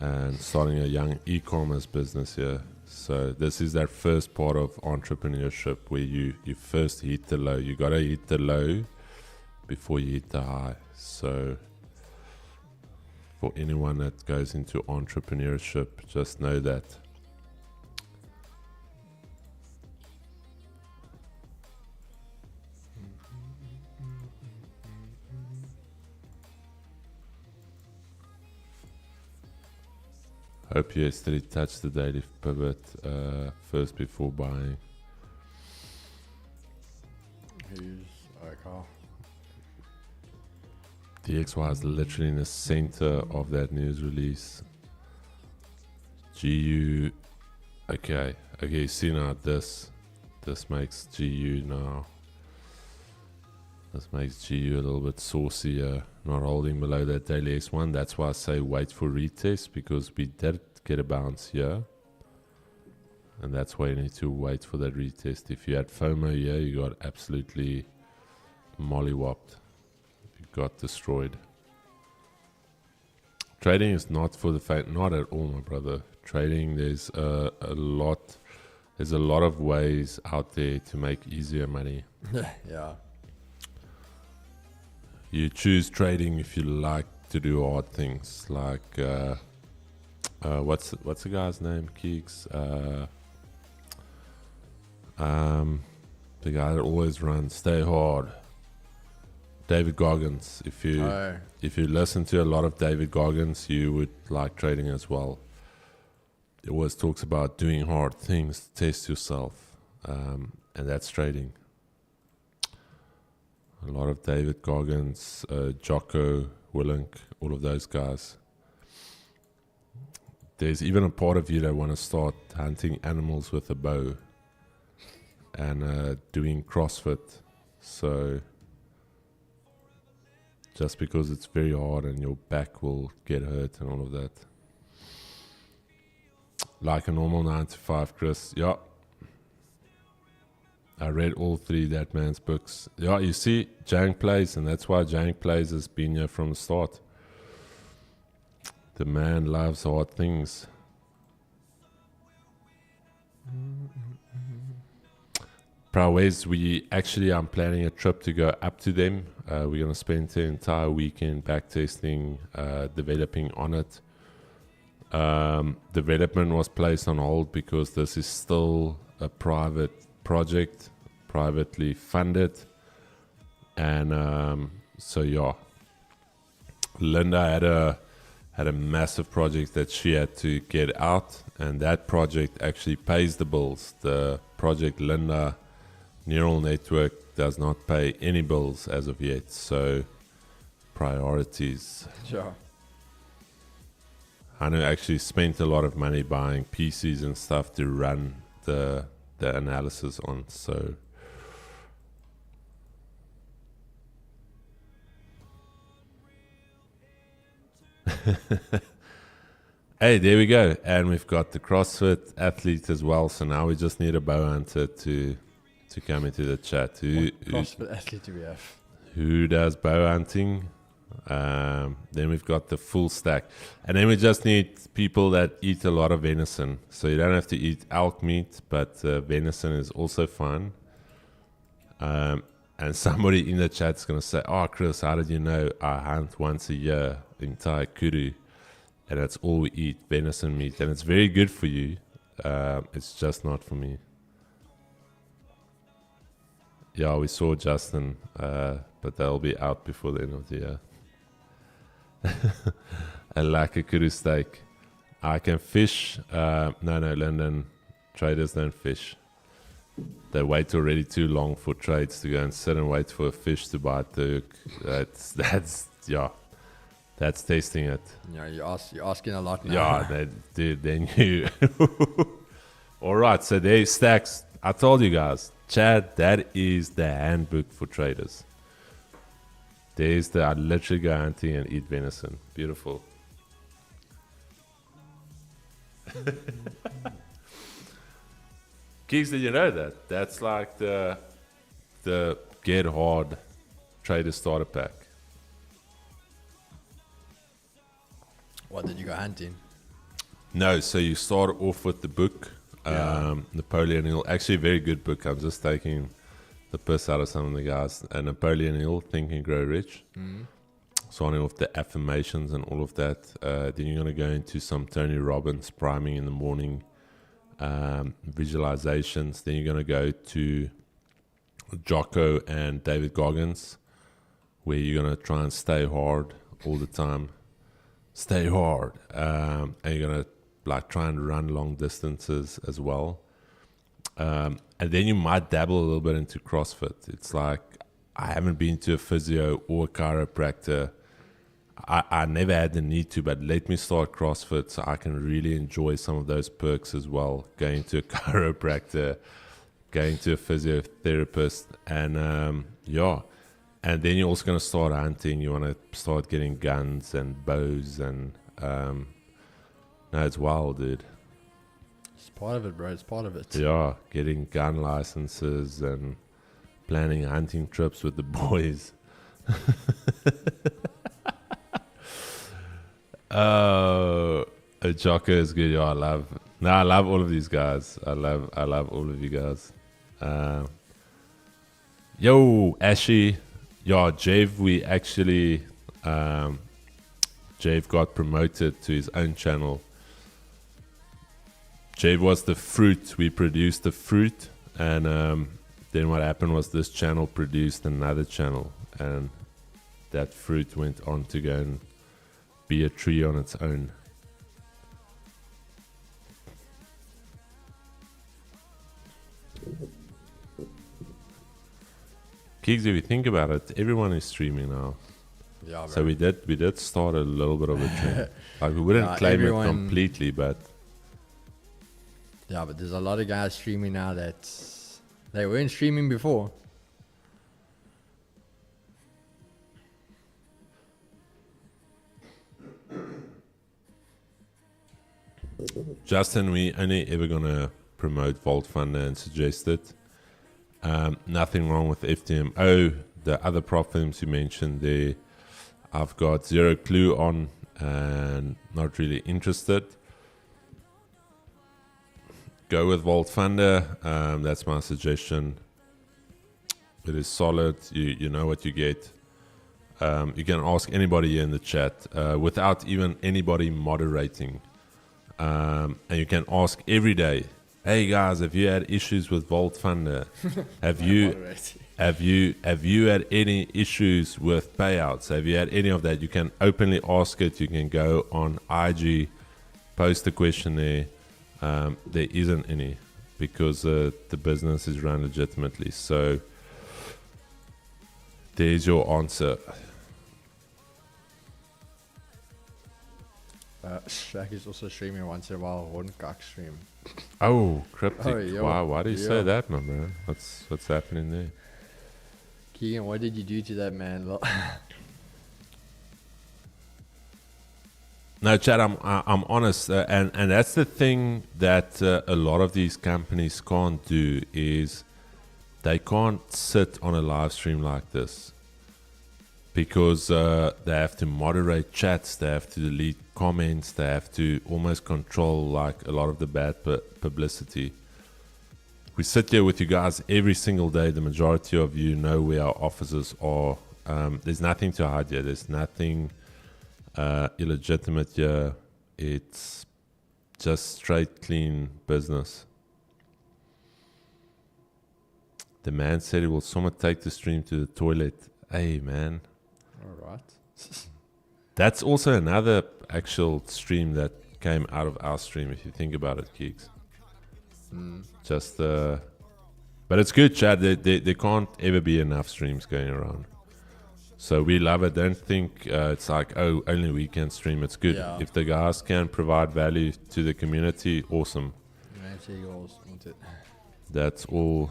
and starting a young e-commerce business here. So this is that first part of entrepreneurship where you first hit the low. You gotta hit the low before you hit the high. So for anyone that goes into entrepreneurship, just know that. Hope US30 touched the daily pivot first before buying. DXY is literally in the center of that news release. GU, okay, see now this makes GU now. This makes GU a little bit saucier, not holding below that daily X1. That's why I say wait for retest, because we did get a bounce here. And that's why you need to wait for that retest. If you had FOMO here, you got absolutely mollywopped. You got destroyed. Trading is not for the faint, not at all, my brother. Trading, there's a lot of ways out there to make easier money. Yeah. You choose trading if you like to do hard things, like what's the guy's name? Keeks. The guy that always runs, stay hard. David Goggins. If you listen to a lot of David Goggins, you would like trading as well. He always talks about doing hard things, test yourself, and that's trading. A lot of David Goggins, Jocko Willink, all of those guys. There's even a part of you that want to start hunting animals with a bow and doing CrossFit. So just because it's very hard and your back will get hurt and all of that. Like a normal 9 to 5, Chris. Yeah. I read all three that man's books. Yeah, you see, Jang Plays, and that's why Jang Plays has been here from the start. The man loves hard things. Prowess, I'm planning a trip to go up to them. We're going to spend the entire weekend backtesting, developing on it. Development was placed on hold because this is still a private project, privately funded, and so yeah, Linda had a massive project that she had to get out, and that project actually pays the bills. The project Linda neural network does not pay any bills as of yet, so priorities. Sure. Hanu actually spent a lot of money buying PCs and stuff to run the analysis on, so hey, there we go, and we've got the CrossFit athlete as well, so now we just need a bow hunter to come into the chat. CrossFit athlete do we have? Who does bow hunting? Then we've got the full stack, and then we just need people that eat a lot of venison. So you don't have to eat elk meat, but venison is also fun. And somebody in the chat's gonna say, "Oh, Chris, how did you know I hunt once a year in Taikuru, and that's all we eat, venison meat, and it's very good for you. It's just not for me." Yeah, we saw Justin, but they'll be out before the end of the year. I like a kuru steak. I can fish. No, London traders don't fish. They wait already too long for trades to go and sit and wait for a fish to bite the hook. That's tasting it. Yeah, you're asking a lot now. Yeah, dude, then you. All right, so there's stacks. I told you guys, Chad, that is the handbook for traders. There's I literally go hunting and eat venison. Beautiful. Keeks, did you know that? That's like the Get Hard Trader Starter Pack. What, did you go hunting? No, so you start off with the book, Napoleon Hill. Actually, a very good book. I'm just taking the piss out of some of the guys. Napoleon Hill, Think and Grow Rich. Starting off the affirmations and all of that. Then you're going to go into some Tony Robbins priming in the morning, visualizations. Then you're going to go to Jocko and David Goggins, where you're going to try and stay hard all the time. Stay hard. And you're going to like try and run long distances as well. And then you might dabble a little bit into CrossFit. It's like, I haven't been to a physio or a chiropractor. I never had the need to, but let me start CrossFit so I can really enjoy some of those perks as well. Going to a chiropractor, going to a physiotherapist, and and then you're also going to start hunting. You want to start getting guns and bows, and no, it's wild, dude. It's part of it, bro. It's part of it. Yeah, getting gun licenses and planning hunting trips with the boys. Jocko is good. Yeah, I love all of these guys. I love all of you guys. Yo, Ashy. Yeah, Jeff, we actually, Jeff got promoted to his own channel. Jeff was the fruit. We produced the fruit, and then what happened was this channel produced another channel, and that fruit went on to go and be a tree on its own. Keeks, if you think about it, everyone is streaming now. Yeah, bro. So we did start a little bit of a trend. Like we wouldn't claim it completely, but yeah, but there's a lot of guys streaming now that they weren't streaming before. Justin, we only ever gonna promote Vault Funder and suggest it. Nothing wrong with FTMO. The other prop firms you mentioned there, I've got zero clue on and not really interested. Go with Vault Funder. That's my suggestion. It is solid. You know what you get. You can ask anybody here in the chat without even anybody moderating. And you can ask every day, hey guys, have you had issues with Vault Funder? Have you had any issues with payouts? Have you had any of that? You can openly ask it. You can go on IG, post a question there. There isn't any, because the business is run legitimately. So there's your answer. Shaq is also streaming once in a while. Horncock stream. Oh, cryptic. Oh, yo. Why do you say that, my man? What's happening there? Keegan, what did you do to that man? No, Chad, I'm honest, and that's the thing that a lot of these companies can't do, is they can't sit on a live stream like this, because they have to moderate chats, they have to delete comments, they have to almost control like a lot of the bad publicity. We sit here with you guys every single day. The majority of you know where our offices are. There's nothing to hide here. There's nothing illegitimate here. It's just straight, clean business. The man said he will someone take the stream to the toilet. Hey, man. All right. That's also another actual stream that came out of our stream, if you think about it, Keeks. Just, but it's good, Chad. There can't ever be enough streams going around. So we love it. Don't think it's like, oh, only we can stream. It's good. Yeah. If the guys can provide value to the community, awesome. That's all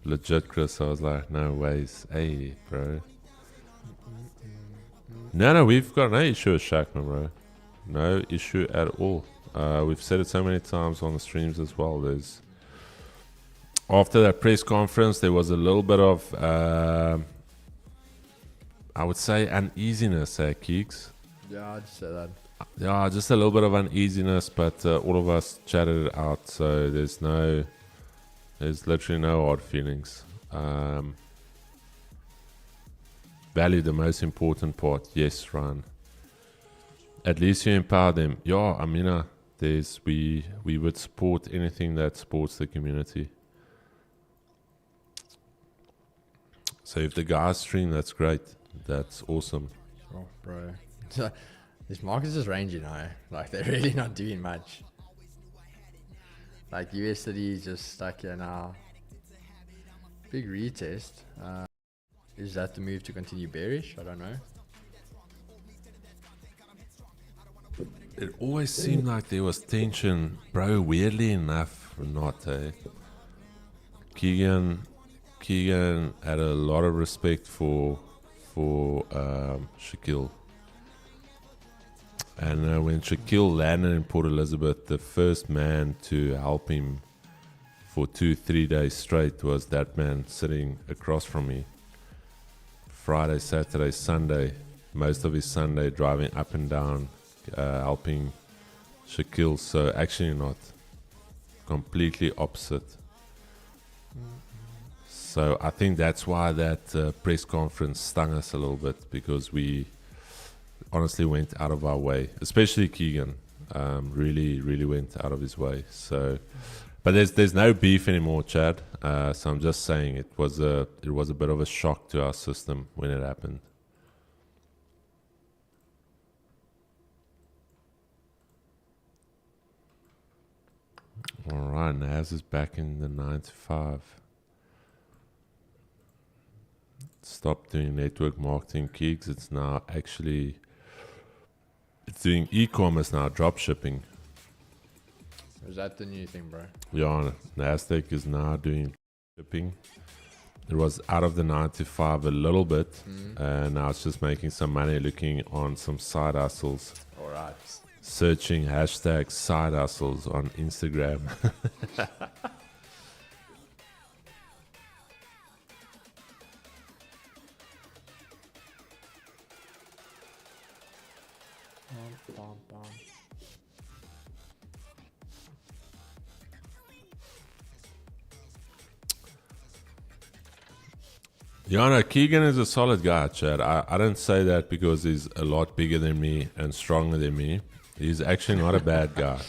legit, Chris. I was like, no ways. Hey, bro. No, we've got no issue with Shaq, my bro. No issue at all. We've said it so many times on the streams as well. after that press conference, there was a little bit of, I would say, uneasiness, Keeks. Yeah, I'd say that. Yeah, just a little bit of uneasiness, but all of us chatted it out, so there's literally no hard feelings. Value the most important part. Yes, Ryan. At least you empower them. Yeah, I mean, we would support anything that supports the community. So if the guys stream, that's great. That's awesome. Oh, bro. This market is just ranging now. Like, they're really not doing much. Like, US30 is just stuck here now. Big retest. Is that the move to continue bearish? I don't know. It always seemed like there was tension, bro. Weirdly enough, not. Keegan had a lot of respect for Shaquille. And when Shaquille landed in Port Elizabeth, the first man to help him for 2-3 days straight was that man sitting across from me. Friday, Saturday, Sunday, most of his Sunday driving up and down, helping Shaquille. So actually not. Completely opposite. So I think that's why that press conference stung us a little bit, because we honestly went out of our way, especially Keegan. Really went out of his way. So, but there's no beef anymore, Chad. So I'm just saying it was a bit of a shock to our system when it happened. All right, Naz is back in the 9-to-5. Stop doing network marketing, Keeks. It's now actually doing e-commerce now, drop shipping. Is that the new thing, bro? Yeah, Nasdaq is now doing shipping. It was out of the 9-to-5 a little bit, and now it's just making some money looking on some side hustles. All right. Searching hashtag side hustles on Instagram. Yeah, no, Keegan is a solid guy, Chad. I don't say that because he's a lot bigger than me and stronger than me. He's actually not a bad guy.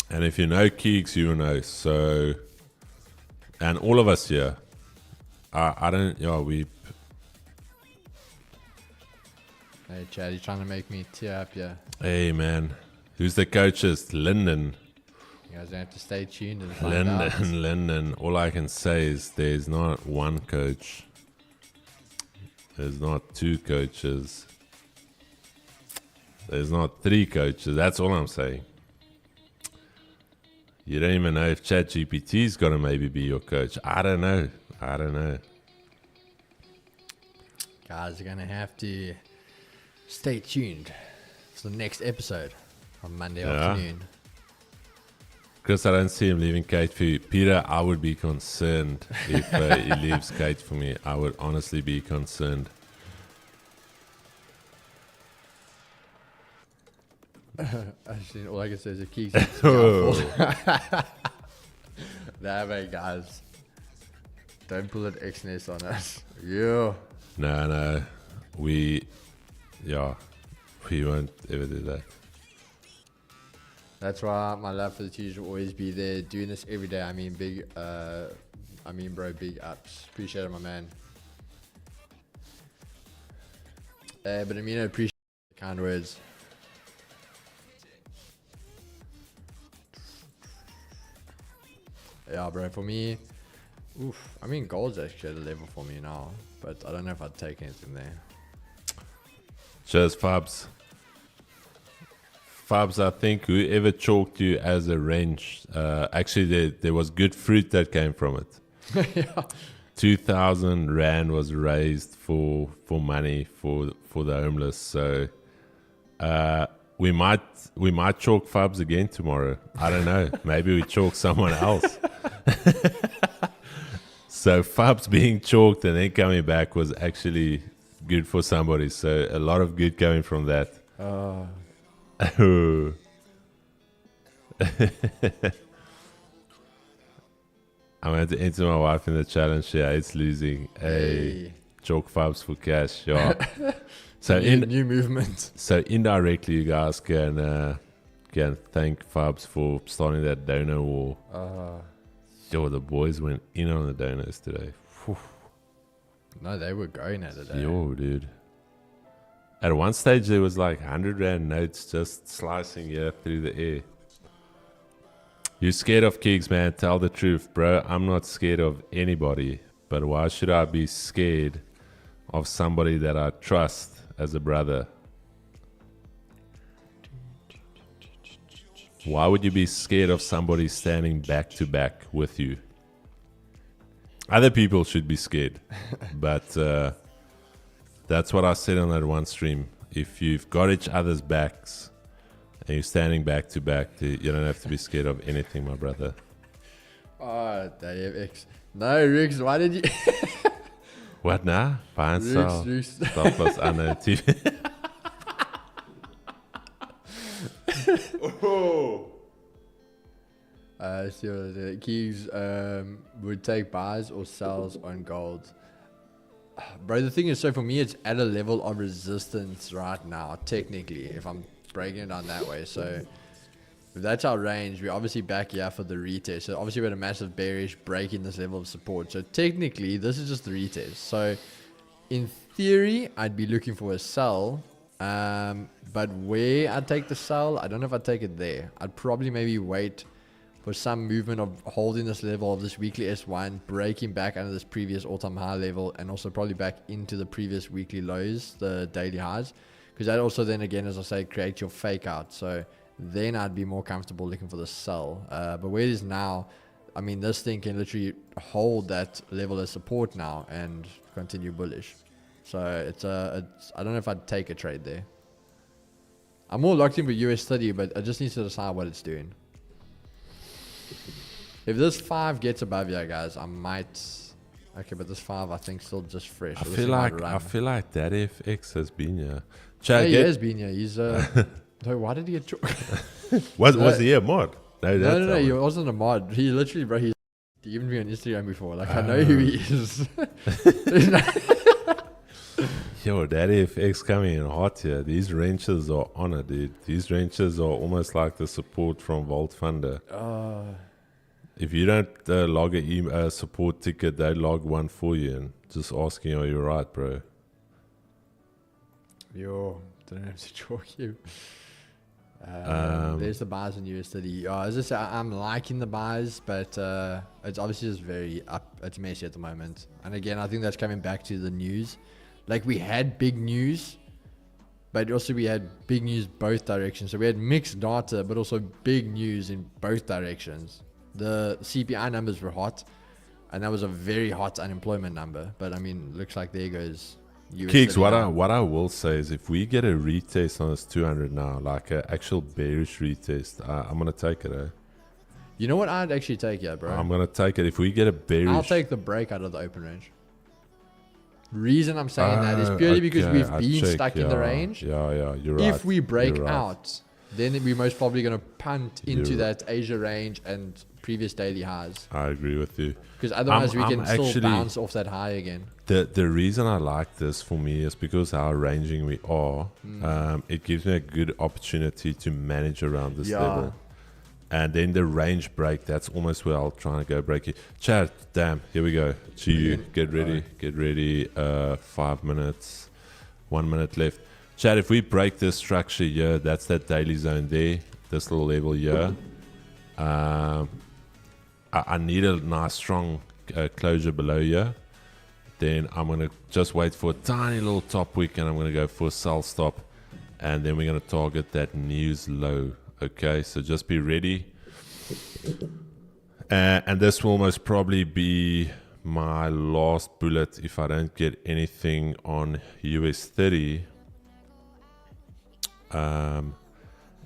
And if you know Keeks, you know. So, and all of us here, I don't, yeah, we. Hey, Chad, you trying to make me tear up, yeah? Hey, man. Who's the coaches? Lyndon. You guys have to stay tuned and find out. Lyndon. All I can say is there's not one coach. There's not two coaches. There's not three coaches. That's all I'm saying. You don't even know if ChatGPT is going to maybe be your coach. I don't know. Guys are going to have to stay tuned for the next episode on Monday afternoon. Chris, I don't see him leaving Kate for you. Peter, I would be concerned if he leaves Kate for me. I would honestly be concerned. Actually, all I can say is a key. Nah, mate, guys. Don't pull an X-ness on us. Yeah. No. We won't ever do that. That's why my love for the teacher will always be there, doing this every day. I mean, bro, big ups. Appreciate it, my man. But Amino, appreciate the kind words. Yeah, bro, for me, I mean, gold's actually at a level for me now, but I don't know if I'd take anything there. Cheers, Fabs. Fabs, I think whoever chalked you as a range, actually there was good fruit that came from it. Yeah. 2,000 Rand was raised for money for the homeless. So we might chalk Fubs again tomorrow. I don't know. Maybe we chalk someone else. So Fubs being chalked and then coming back was actually good for somebody. So a lot of good coming from that. I'm going to enter my wife in the challenge. She hates losing. Hey, chalk Fubs for cash. Yeah. So new movement. So indirectly, you guys can thank Fubs for starting that donor war. Yo, the boys went in on the donors today. Whew. No, they were going at it. Yo, dude. At one stage, there was like 100 Rand notes just slicing here through the air. You scared of kicks, man? Tell the truth, bro. I'm not scared of anybody. But why should I be scared of somebody that I trust as a brother? Why would you be scared of somebody standing back to back with you? Other people should be scared. But that's what I said on that one stream. If you've got each other's backs and you're standing back to back, you don't have to be scared of anything, my brother. Oh, X. No, Riggs, why did you... What now? Buy and sell. Stop us unknown TV. See what I Keys would take buys or sells on gold. Bro, the thing is, so for me, it's at a level of resistance right now, technically, if I'm breaking it down that way. So if that's our range, we're obviously back here for the retest. So obviously we had a massive bearish break in this level of support. So technically, this is just the retest. So in theory, I'd be looking for a sell. But where I'd take the sell, I don't know if I'd take it there. I'd probably maybe wait for some movement of holding this level of this weekly S1, breaking back under this previous all-time high level, and also probably back into the previous weekly lows, the daily highs. Because that also then again, as I say, creates your fake out. So then I'd be more comfortable looking for the sell. But where it is now, I mean, this thing can literally hold that level of support now and continue bullish. So it's I don't know if I'd take a trade there. I'm more locked in with US30, but I just need to decide what it's doing. If this 5 gets above here, guys, I might. Okay, but this 5 I think still just fresh. I feel like that FX has been here. Yeah, he has been here. He's no, why did he get was he a mod? No, he wasn't a mod. He literally, bro, he's DM'd me on Instagram before. Like, I know who he is. Yo, that FX coming in hot here. These wrenches are on it, dude. These wrenches are almost like the support from Vault Funder. If you don't log a support ticket, they log one for you and just asking, are you right, bro? Yo, don't have to chalk you. There's the buys in US30. As I say, I'm liking the buys, but it's obviously just very up. It's messy at the moment. And again, I think that's coming back to the news. Like, we had big news, but also we had big news both directions. So we had mixed data, but also big news in both directions. The CPI numbers were hot, and that was a very hot unemployment number. But I mean, looks like there goes Kicks, what I will say is if we get a retest on this 200 now, like an actual bearish retest, I'm going to take it, eh? You know what I'd actually take here, bro? I'm going to take it. If we get a bearish... I'll take the break out of the open range. Reason I'm saying that is purely because we've been stuck in the range. Yeah, you're right. If we break out, then we're most probably going to punt into that Asia range and previous daily highs. I agree with you. Because otherwise we can still bounce off that high again. The reason I like this for me is because how ranging we are. It gives me a good opportunity to manage around this level. And then the range break, that's almost where I'll try and go break it. Chad, damn, here we go. To you, get ready. 5 minutes, 1 minute left. Chad, if we break this structure here, that's that daily zone there, this little level here. I need a nice strong closure below here. Then I'm going to just wait for a tiny little top wick and I'm going to go for a sell stop. And then we're going to target that news low. Okay, so just be ready. And this will most probably be my last bullet if I don't get anything on US30.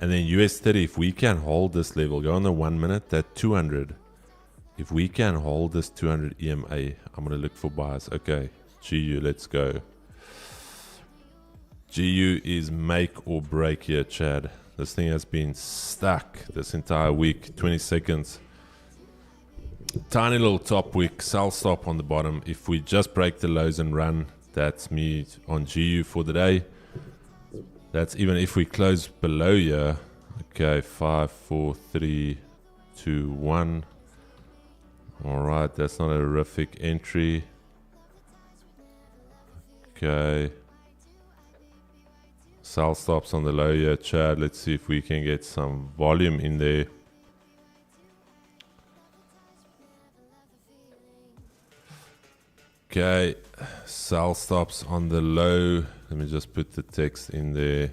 And then US30, if we can hold this level, go on the 1 minute, that 200. If we can hold this 200 EMA, I'm going to look for buys. Okay, GU, let's go. GU is make or break here, Chad. This thing has been stuck this entire week. 20 seconds. Tiny little top wick, sell stop on the bottom. If we just break the lows and run, that's me on GU for the day. That's even if we close below here. Okay, 5, 4, 3, 2, 1. Alright, that's not a horrific entry. Okay. Sell stops on the low here, Chad. Let's see if we can get some volume in there. Okay, sell stops on the low. Let me just put the text in there.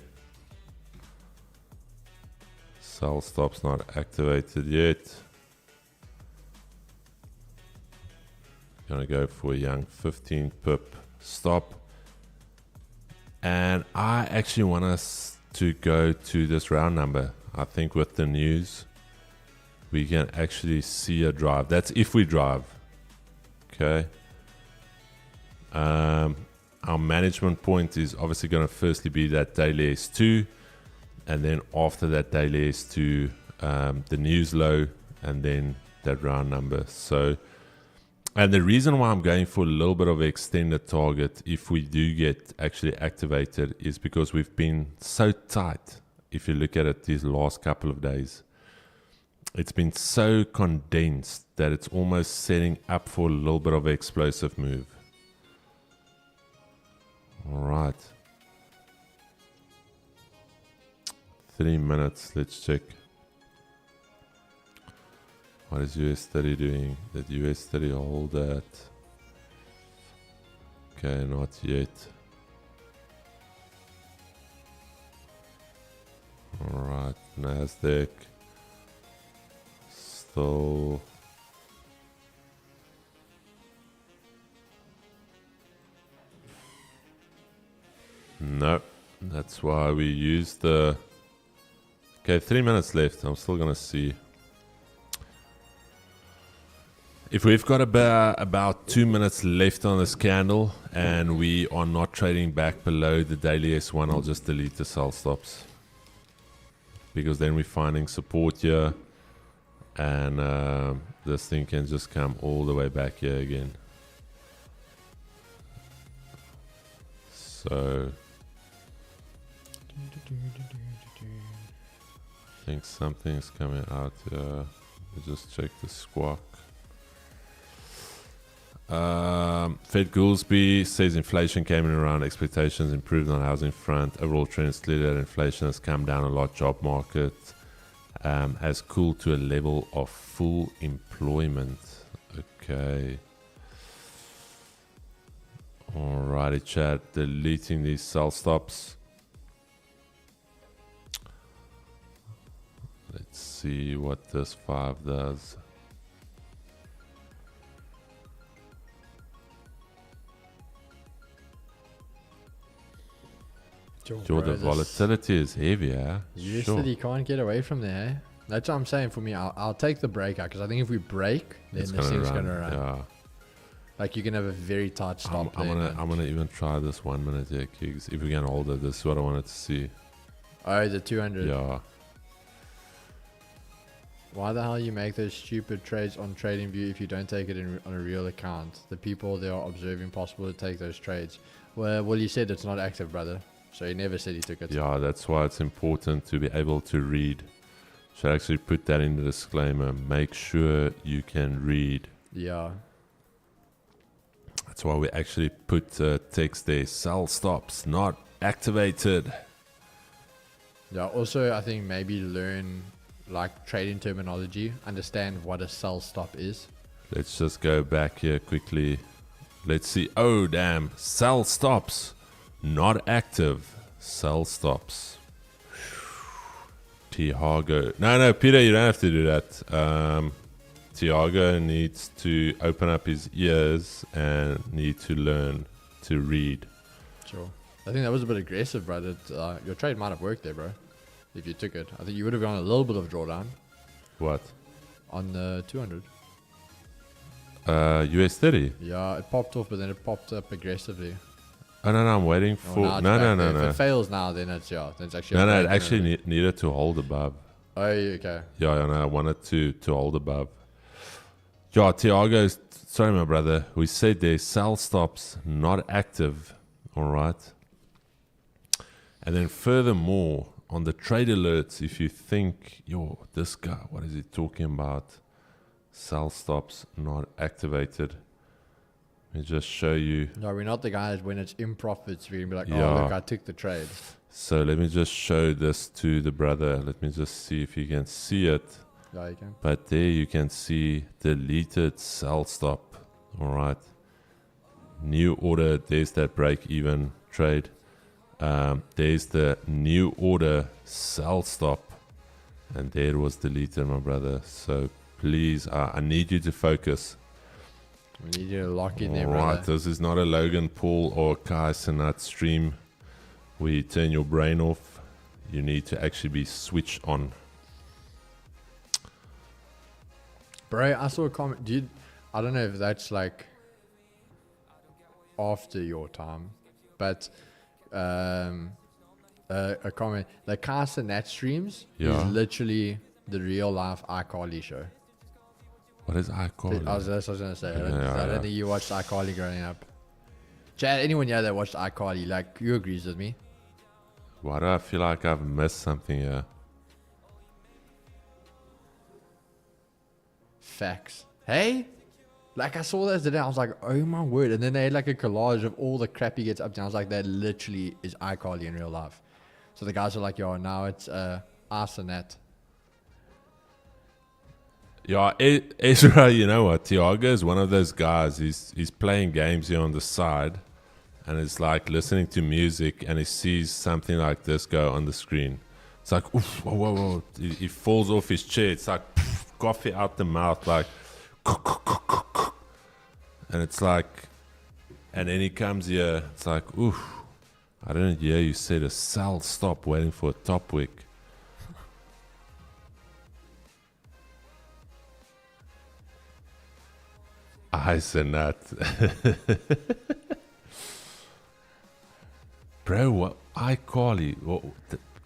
Sell stops not activated yet. Gonna go for a young 15 pip stop. And I actually want us to go to this round number. I think with the news, we can actually see a drive. That's if we drive. Okay. Our management point is obviously going to firstly be that daily S2, and then after that daily S2, the news low, and then that round number. So, and the reason why I'm going for a little bit of extended target if we do get actually activated is because we've been so tight. If you look at it these last couple of days, it's been so condensed that it's almost setting up for a little bit of an explosive move. All right. 3 minutes. Let's check. What is US30 doing? Did US30 hold that? Okay, not yet. All right, Nasdaq. Still. No, that's why we used the... Okay, 3 minutes left. I'm still gonna see. If we've got about 2 minutes left on this candle and we are not trading back below the daily S1, I'll just delete the sell stops. Because then we're finding support here and this thing can just come all the way back here again. So... I think something's coming out here. We'll just check the squawk. Fed Goolsby says inflation came in around expectations, improved on housing front. Overall trend is clear that inflation has come down a lot. Job market has cooled to a level of full employment. Okay. Alrighty, chat. Deleting these sell stops. Let's see what this 5 does. Sure, the volatility is heavier. US30 can't get away from there. Eh? That's what I'm saying. For me, I'll take the breakout because I think if we break, then this thing's gonna run. Yeah. Like you can have a very tight stop. I'm gonna even try this 1 minute here, Kiggs. If we can hold it, this is what I wanted to see. Oh, the 200. Yeah. Why the hell you make those stupid trades on TradingView if you don't take it on a real account? The people they are observing possible to take those trades. Well, you said it's not active, brother. So he never said he took it. Yeah, that's why it's important to be able to read. Should actually put that in the disclaimer. Make sure you can read. Yeah. That's why we actually put text there. Sell stops not activated. Yeah. Also, I think maybe learn like trading terminology. Understand what a sell stop is. Let's just go back here quickly. Let's see. Oh, damn. Sell stops. Not active. Sell stops. Tiago. No, Peter, you don't have to do that. Tiago needs to open up his ears and need to learn to read. Sure. I think that was a bit aggressive, bro. Your trade might have worked there, bro. if you took it. I think you would have gone a little bit of drawdown What? on the 200. US30. Yeah, it popped off, but then it popped up aggressively. Oh no, I'm waiting Oh, for. now it's No, back no, there. no, If no. it fails now, then it's then it's actually. No, a no. It break, actually isn't it? needed to hold above. Oh, okay. Yeah, no, I wanted to hold above. Yeah, Tiago, sorry, my brother. We said there's sell stops not active. All right. And then furthermore, on the trade alerts, if you think, this guy, what is he talking about? Sell stops not activated. Let me just show you. No, we're not the guys when it's in profits. We can be like, Yeah. oh look, I took the trade. So let me just show this to the brother. Let me just see if you can see it. Yeah, you can. But there you can see deleted sell stop. All right. New order. There's that break even trade. There's the new order sell stop. And there it was deleted, my brother. So please, I need you to focus. We need you to lock in there, All right. brother. This is not a Logan Paul or Kai Cenat stream. We turn your brain off. You need to actually be switched on. Bro, I saw a comment. Dude, I don't know if that's like after your time, but a comment. The Cast and Nat streams Yeah. is literally the real life iCarly show. What is iCarly? That's what I was going to say. I don't, Yeah, I don't yeah. think you watched iCarly growing up. Chad, anyone here that watched iCarly, like, you agrees with me? Why do I feel like I've missed something here? Facts. Hey? Like, I saw that today. I was like, oh my word. And then they had like a collage of all the crap he gets up to. I was like, that literally is iCarly in real life. So the guys are like, yo, now it's us and that. Yeah, Ezra, you know what? Tiago is one of those guys. He's playing games here on the side, and it's like listening to music, and he sees something like this go on the screen. It's like, oof, whoa, whoa, whoa. He falls off his chair. It's like poof, coffee out the mouth, like, and it's like, and then he comes here. It's like, oof, I didn't hear you say the sell stop waiting for a top wick. I said that. Bro, what? iCarly.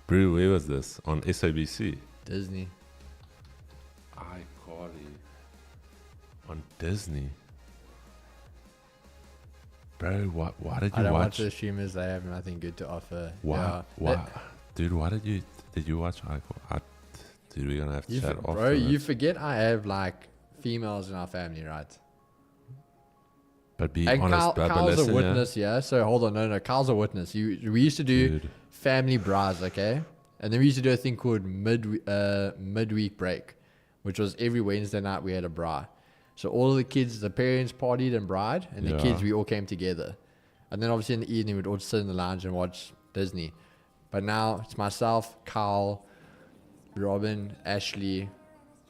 Bro, where was this? On SABC. Disney. iCarly. On Disney. Bro, why did you I don't watch watch? the streamers. They have nothing good to offer. Why? Yeah. Why? Dude, why did you watch iCarly? Dude, we're gonna have to chat Bro, after you this. forget I have like females in our family, right? But be And honest, brother, Kyle's listen, a witness, yeah. So hold on, no, Kyle's a witness. We used to do Dude. family bras, okay, and then we used to do a thing called midweek break, which was every Wednesday night we had a bra. So all of the kids, the parents partied and bride, and the Yeah. kids we all came together, and then obviously in the evening we'd all sit in the lounge and watch Disney. But now it's myself, Kyle, Robin, Ashley,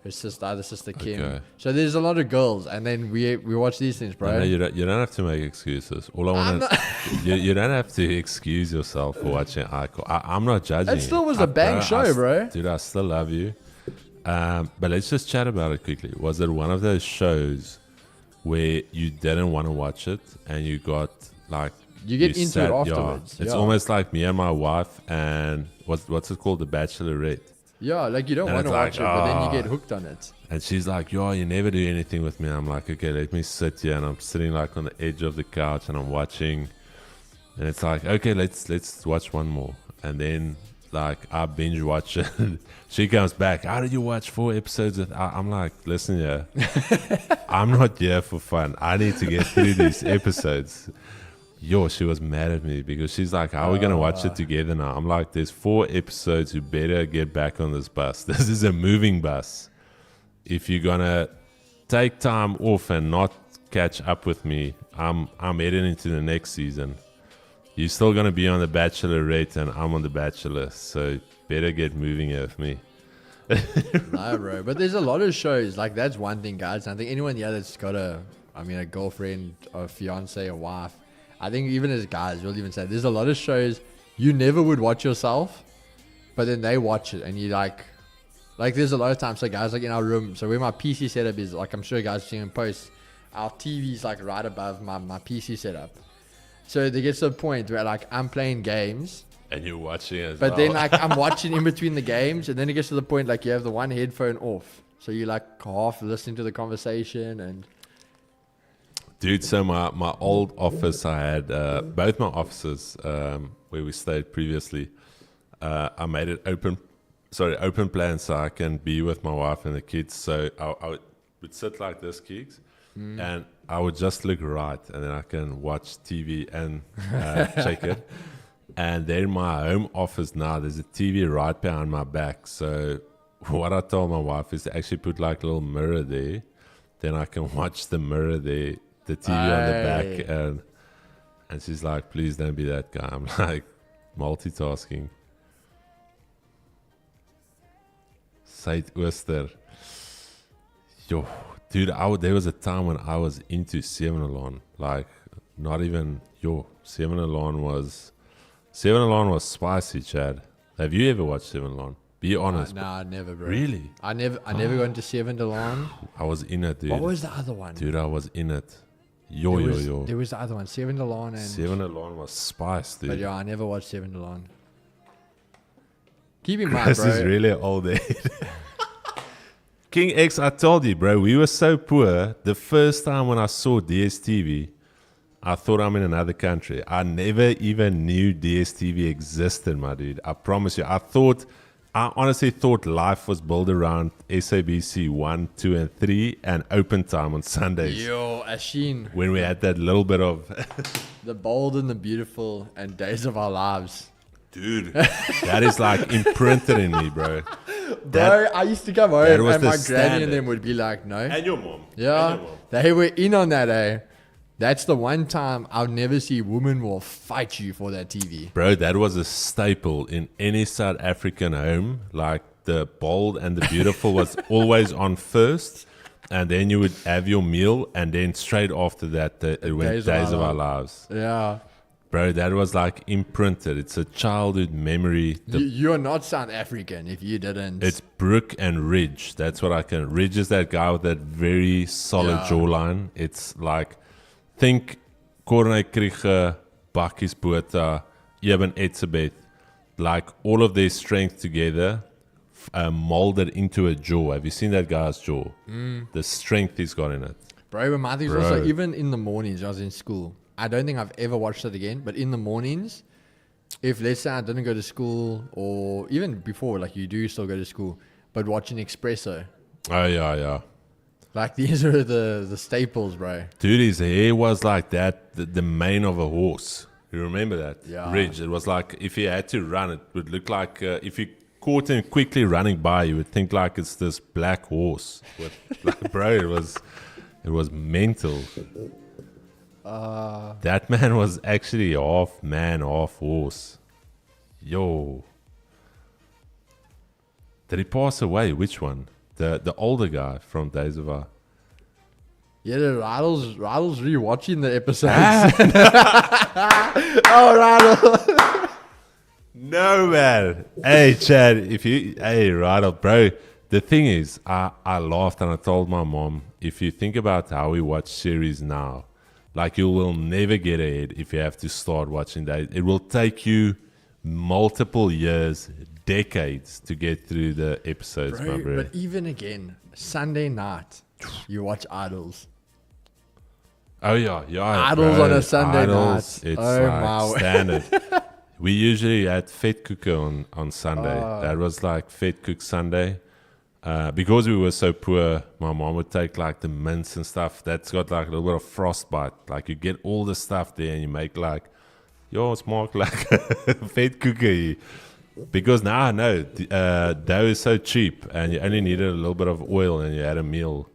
her sister, other sister Kim. Okay. So there's a lot of girls, and then we watch these things, bro. No, you don't have to make excuses. All I want to, you don't have to excuse yourself for watching iCarly. I'm not judging. It still you. was a bang show, bro. Dude, I still love you. But let's just chat about it quickly. Was it one of those shows where you didn't want to watch it and you got like You get into sat- it afterwards. It's yeah. almost like me and my wife and what's it called, The Bachelorette. Yeah, like you don't And want to it's watch like, it, but then you ah. get hooked on it. And she's like, yo, you never do anything with me. I'm like, okay, let me sit here. And I'm sitting like on the edge of the couch and I'm watching. And it's like, okay, let's watch one more. And then like I binge watch it. She comes back. How did you watch 4 episodes? I'm like, listen here. I'm not here for fun. I need to get through these episodes. Yo, she was mad at me because she's like, how are we going to watch it together now? I'm like, there's 4 episodes. You better get back on this bus. This is a moving bus. If you're going to take time off and not catch up with me, I'm heading into the next season. You're still going to be on The Bachelorette and I'm on The Bachelor. So better get moving here with me. No, bro. But there's a lot of shows. Like, that's one thing, guys. I think anyone here that's got a girlfriend, or fiance, or wife, I think even as guys, we'll even say there's a lot of shows you never would watch yourself, but then they watch it, and you like there's a lot of times, so guys, like in our room, so where my PC setup is, like I'm sure guys have seen in posts, our TV's like right above my PC setup. So there gets to a point where like I'm playing games, and you're watching as but well. then like I'm watching in between the games, and then it gets to the point like you have the one headphone off, so you like half listening to the conversation. And dude, so my old office, I had both my offices where we stayed previously. I made it open plan so I can be with my wife and the kids. So I would sit like this, Keeks, and I would just look right, and then I can watch TV and check it. And then my home office now, there's a TV right behind my back. So what I told my wife is to actually put like a little mirror there. Then I can watch the mirror there, the TV on the back. And she's like, please don't be that guy. I'm like, multitasking. Zuidooster. Yo, dude, there was a time when I was into 7-Alarm. Like, not even, 7-Alarm was spicy, Chad. Have you ever watched 7-Alarm? Be honest. Nah, never, bro. Really? I never got into 7-Alarm. I was in it, dude. What was the other one? Dude, I was in it. There was the other one, 7-Alarm and 7-Alarm was spice, dude. But yeah, I never watched 7-Alarm. Keep in mind, This bro. is really old age. King X, I told you, bro, we were so poor. The first time when I saw DSTV, I thought I'm in another country. I never even knew DSTV existed, my dude. I promise you. I honestly thought life was built around SABC 1, 2, and 3 and open time on Sundays. Yo, Ashin. When we had that little bit of... The Bold and the Beautiful and Days of Our Lives. Dude, that is like imprinted in me, bro. Bro, I used to come home and my granny standard. and them would be like, no. And your mom. Yeah, they were in on that, eh? That's the one time I'll never see women will fight you for that TV. Bro, that was a staple in any South African home. Like the Bold and the Beautiful was always on first. And then you would have your meal. And then straight after that, it went Days of Our Lives. Yeah. Bro, that was like imprinted. It's a childhood memory. You're not South African if you didn't. It's Brook and Ridge. That's what I can. Ridge is that guy with that very solid jawline. It's like, think Corne Krieger, Bakkies Botha, Eben Etzebeth. Like all of their strength together molded into a jaw. Have you seen that guy's jaw? The strength he's got in it. Bro, but my thing is also, even in the mornings I was in school, I don't think I've ever watched it again, but in the mornings, if let's say I didn't go to school, or even before, like you do still go to school, but watching Espresso. Oh, yeah. Like these are the staples, bro. Dude, his hair was like that, the mane of a horse. You remember that? Yeah. Ridge. It was like, if he had to run, it would look like, if you caught him quickly running by, you would think like it's this black horse. Like, bro, it was mental. That man was actually half man, half horse. Yo. Did he pass away? Which one? The older guy from Days of Our... Yeah, the Rattle's rewatching the episodes. Oh, Rattle. No, man. Hey, Chad, Rattle, bro. The thing is, I laughed and I told my mom, if you think about how we watch series now, like you will never get ahead if you have to start watching that. It will take you multiple years, decades to get through the episodes, my bro. But even again, Sunday night, you watch Idols. Oh, yeah. Idols bro. on a Sunday Idols, night. It's Oh, like my. standard. We usually had Vetkoeken on Sunday. That was like Vetkoek Sunday. Because we were so poor, my mom would take like the mints and stuff. That's got like a little bit of frostbite. Like you get all the stuff there and you make like, it's marked like Vetkoeken. Because now, dough is so cheap and you only needed a little bit of oil and you had a meal.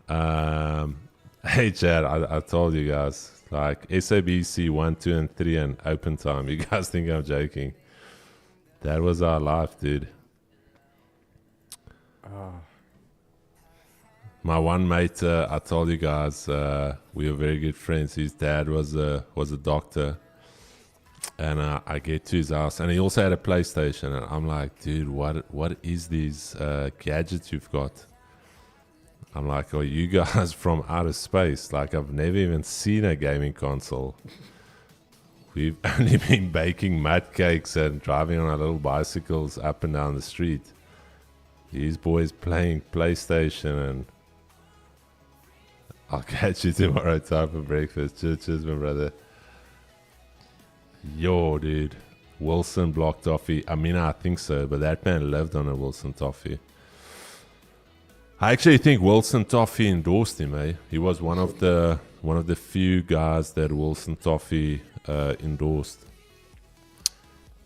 Hey, Chad, I told you guys, like SABC 1, 2, and 3 and open time. You guys think I'm joking? That was our life, dude. My one mate, I told you guys, we were very good friends. His dad was a doctor, And I get to his house, and he also had a PlayStation. And I'm like, dude, what is these gadgets you've got? I'm like, are you guys from outer space? Like, I've never even seen a gaming console. We've only been baking mud cakes and driving on our little bicycles up and down the street. These boys playing PlayStation, and I'll catch you tomorrow time for breakfast. Cheers, my brother. Yo, dude. Wilson block toffee. I mean, I think so, but that man lived on a Wilson toffee. I actually think Wilson Toffee endorsed him, eh? He was one of the few guys that Wilson Toffee endorsed.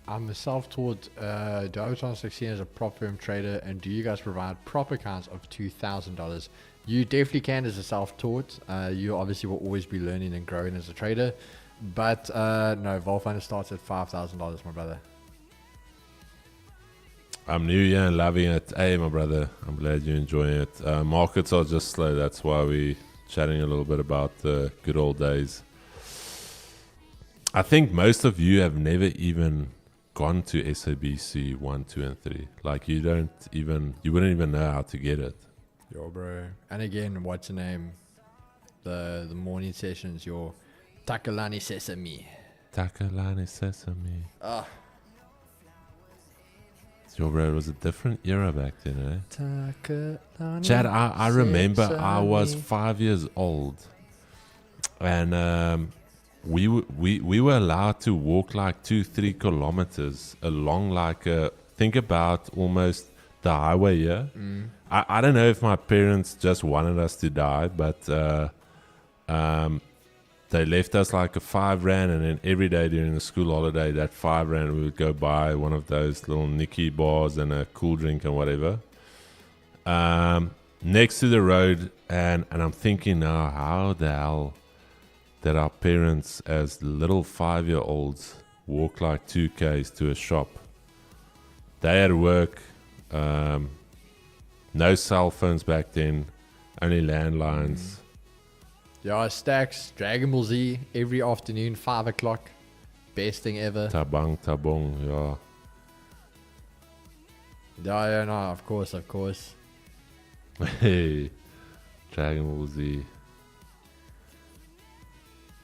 I'm a self-taught. Do I have a chance to succeed as a prop firm trader? And do you guys provide prop accounts of $2,000? You definitely can as a self-taught. You obviously will always be learning and growing as a trader. But no, Volfunder starts at $5,000, my brother. I'm new here and loving it. Hey, my brother, I'm glad you're enjoying it. Markets are just slow. That's why we're chatting a little bit about the good old days. I think most of you have never even gone to SABC 1, 2, and 3. Like, you wouldn't even know how to get it. Yo, bro. And again, what's the name? The morning sessions, your Takalani Sesame. Takalani Sesame. Ah. Yo, bro, it was a different era back then, eh? Takalani Chad, I remember I was Sesame. 5 years old, and we were allowed to walk like 2-3 kilometers along think about almost the highway here. I don't know if my parents just wanted us to die, but they left us like a 5 rand, and then every day during the school holiday, that 5 rand we would go buy one of those little Nicky bars and a cool drink and whatever. Next to the road, and I'm thinking now, how the hell did our parents as little 5-year-olds walk like 2Ks to a shop? They had work, no cell phones back then, only landlines. Yeah, Stacks, Dragon Ball Z, every afternoon, 5 o'clock. Best thing ever. Tabang, yeah. Yeah, no, of course. Hey, Dragon Ball Z.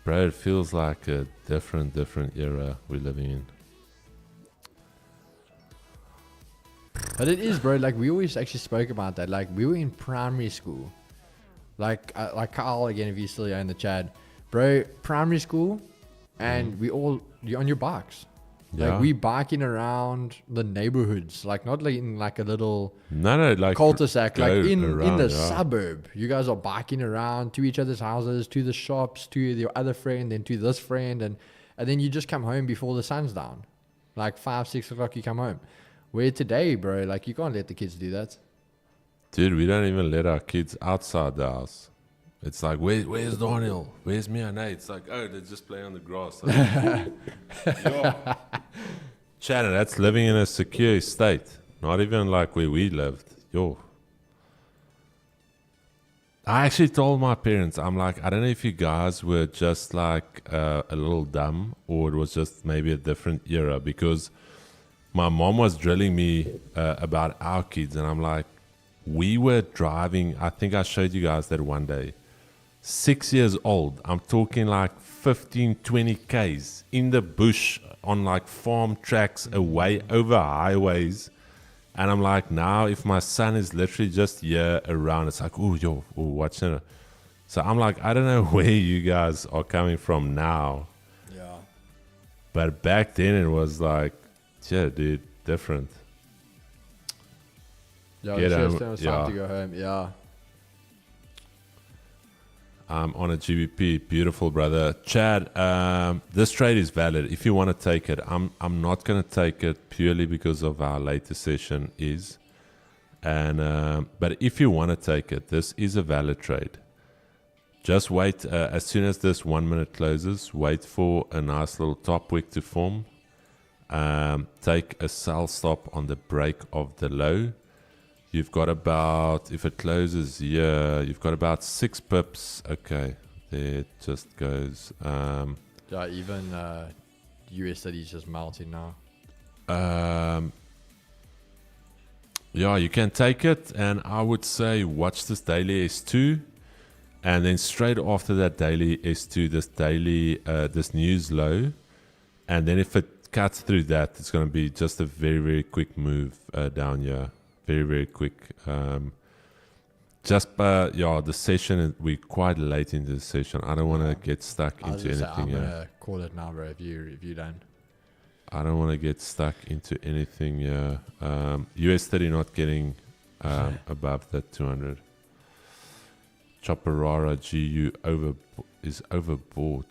Bro, it feels like a different era we're living in. But it is, bro. Like, we always actually spoke about that. Like, we were in primary school. Like Kyle, again, if you're still here in the chat. Bro, primary school, and you're on your bikes. Yeah. Like, we biking around the neighborhoods. Like, not like in like a little No, like cul-de-sac. Like, in around, the yeah. suburb. You guys are biking around to each other's houses, to the shops, to your other friend, then to this friend. And then you just come home before the sun's down. Like, 5, 6 o'clock, you come home. Where today, bro, like, you can't let the kids do that. Dude, we don't even let our kids outside the house. It's like, where's Daniel? Where's Mia? No, it's like, oh, they're just playing on the grass. Shannon, that's living in a secure state. Not even like where we lived. Yo. I actually told my parents, I'm like, I don't know if you guys were just like a little dumb, or it was just maybe a different era, because my mom was drilling me about our kids, and I'm like, we were driving, I think I showed you guys that one day, 6 years old. I'm talking like 15, 20 Ks in the bush on like farm tracks away over highways. And I'm like, now if my son is literally just here around, it's like, watch it. So I'm like, I don't know where you guys are coming from now. Yeah. But back then it was like, yeah, dude, different. Yeah, Get it's home, time to go home. Yeah. I'm on a GBP. Beautiful, brother. Chad, this trade is valid. If you want to take it, I'm not going to take it purely because of our latest session is. But if you want to take it, this is a valid trade. Just wait. As soon as this 1 minute closes, wait for a nice little top wick to form. Take a sell stop on the break of the low. You've got about, if it closes here, you've got about 6 pips. Okay, there it just goes. Yeah, even US30 is just melting now. Yeah, you can take it, and I would say watch this daily S2, and then straight after that daily S2, this news low, and then if it cuts through that, it's going to be just a very, very quick move down here, very, very quick. The session, we're quite late into the session. I don't want to get stuck into anything. I'm gonna call it now, bro. If you done. I don't want to get stuck into anything. US30 not getting above that 200. Chopperara GU is overbought.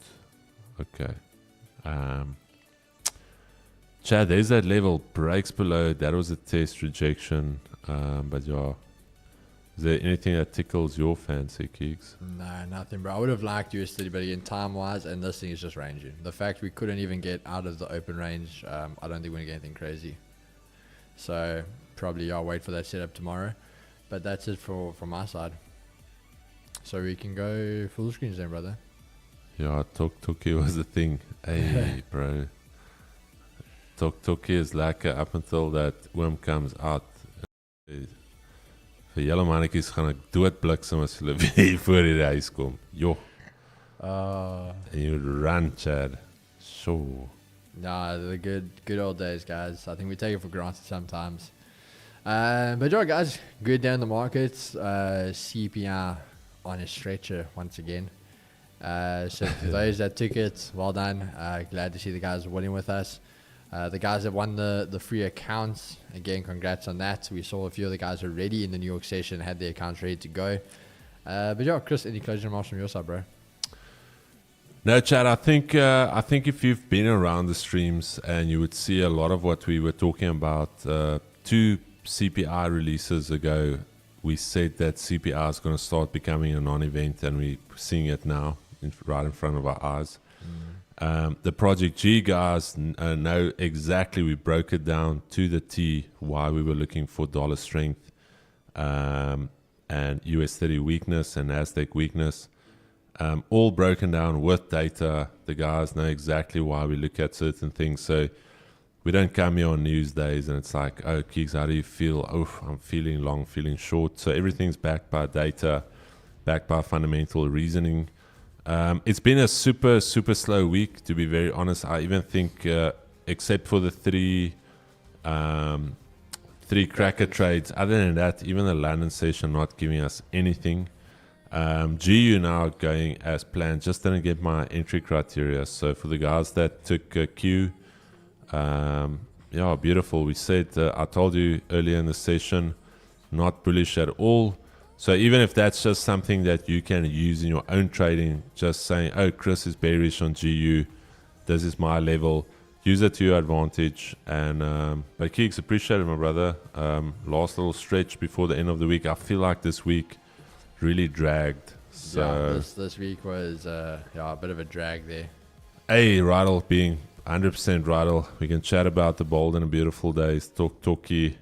Okay. Chad, there's that level. Breaks below. That was a test rejection. But yeah. Is there anything that tickles your fancy, Keeks? No, nothing, bro. I would have liked US30, but again, time-wise, and this thing is just ranging. The fact we couldn't even get out of the open range, I don't think we're going to get anything crazy. So, probably I'll wait for that setup tomorrow. But that's it from my side. So, we can go full screens then, brother. Yeah, Tok-Toki was the thing. Hey, bro. Tok-Toki is like up until that worm comes out. Vir julle mannetjies gaan ek doodbliksem as hulle weer voor die huis kom. Jo. And you run, Chad. So. Nah, the good old days, guys. I think we take it for granted sometimes. But yeah, guys, good day in the markets. CPI on a stretcher once again. So for those that took it, well done. Glad to see the guys winning with us. The guys that won the free accounts, again, congrats on that. We saw a few of the guys already in the New York session had their accounts ready to go. But yeah, Chris, any closing remarks from your side, bro? No, Chad, I think if you've been around the streams and you would see a lot of what we were talking about, 2 CPI releases ago, we said that CPI is going to start becoming a non-event, and we're seeing it now right in front of our eyes. The Project G guys know exactly, we broke it down to the T, why we were looking for dollar strength and US30 weakness and NASDAQ weakness. All broken down with data. The guys know exactly why we look at certain things. So we don't come here on news days and it's like, oh, Keeks, how do you feel? Oh, I'm feeling long, feeling short. So everything's backed by data, backed by fundamental reasoning. It's been a super, super slow week, to be very honest. I even think, except for the three cracker trades, other than that, even the London session not giving us anything. GU now going as planned, just didn't get my entry criteria. So for the guys that took Q, yeah, beautiful. We said, I told you earlier in the session, not bullish at all. So even if that's just something that you can use in your own trading, just saying, oh, Chris is bearish on GU, this is my level, use it to your advantage. And but Keeks, appreciate it, my brother. Last little stretch before the end of the week. I feel like this week really dragged. So yeah, this week was a bit of a drag there. Hey, Rydal being 100% Rydal. We can chat about the bold and beautiful days, talkie,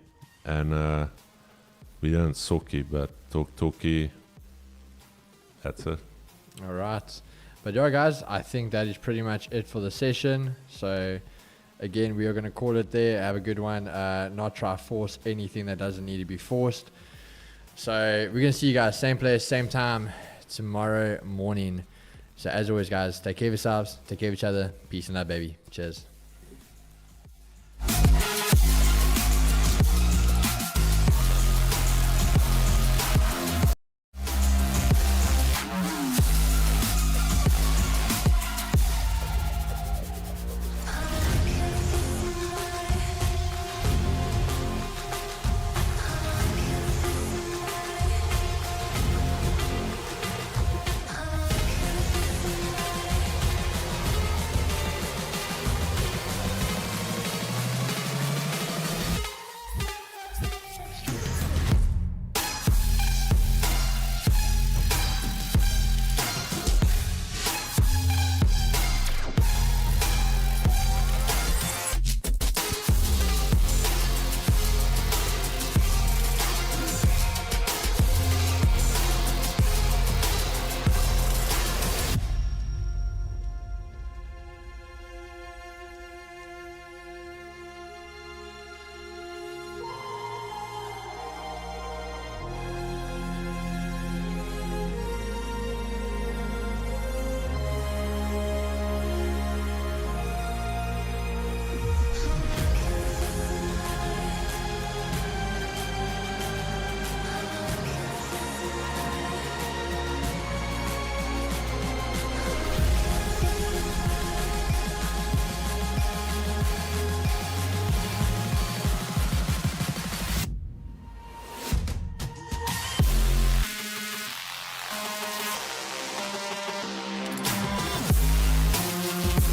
and we didn't socky, but talkie. That's it. All right. But yeah, guys, I think that is pretty much it for the session. So again, we are going to call it there. Have a good one. Not try to force anything that doesn't need to be forced. So we're going to see you guys same place, same time tomorrow morning. So as always, guys, take care of yourselves, take care of each other. Peace and love, baby. Cheers. Bye.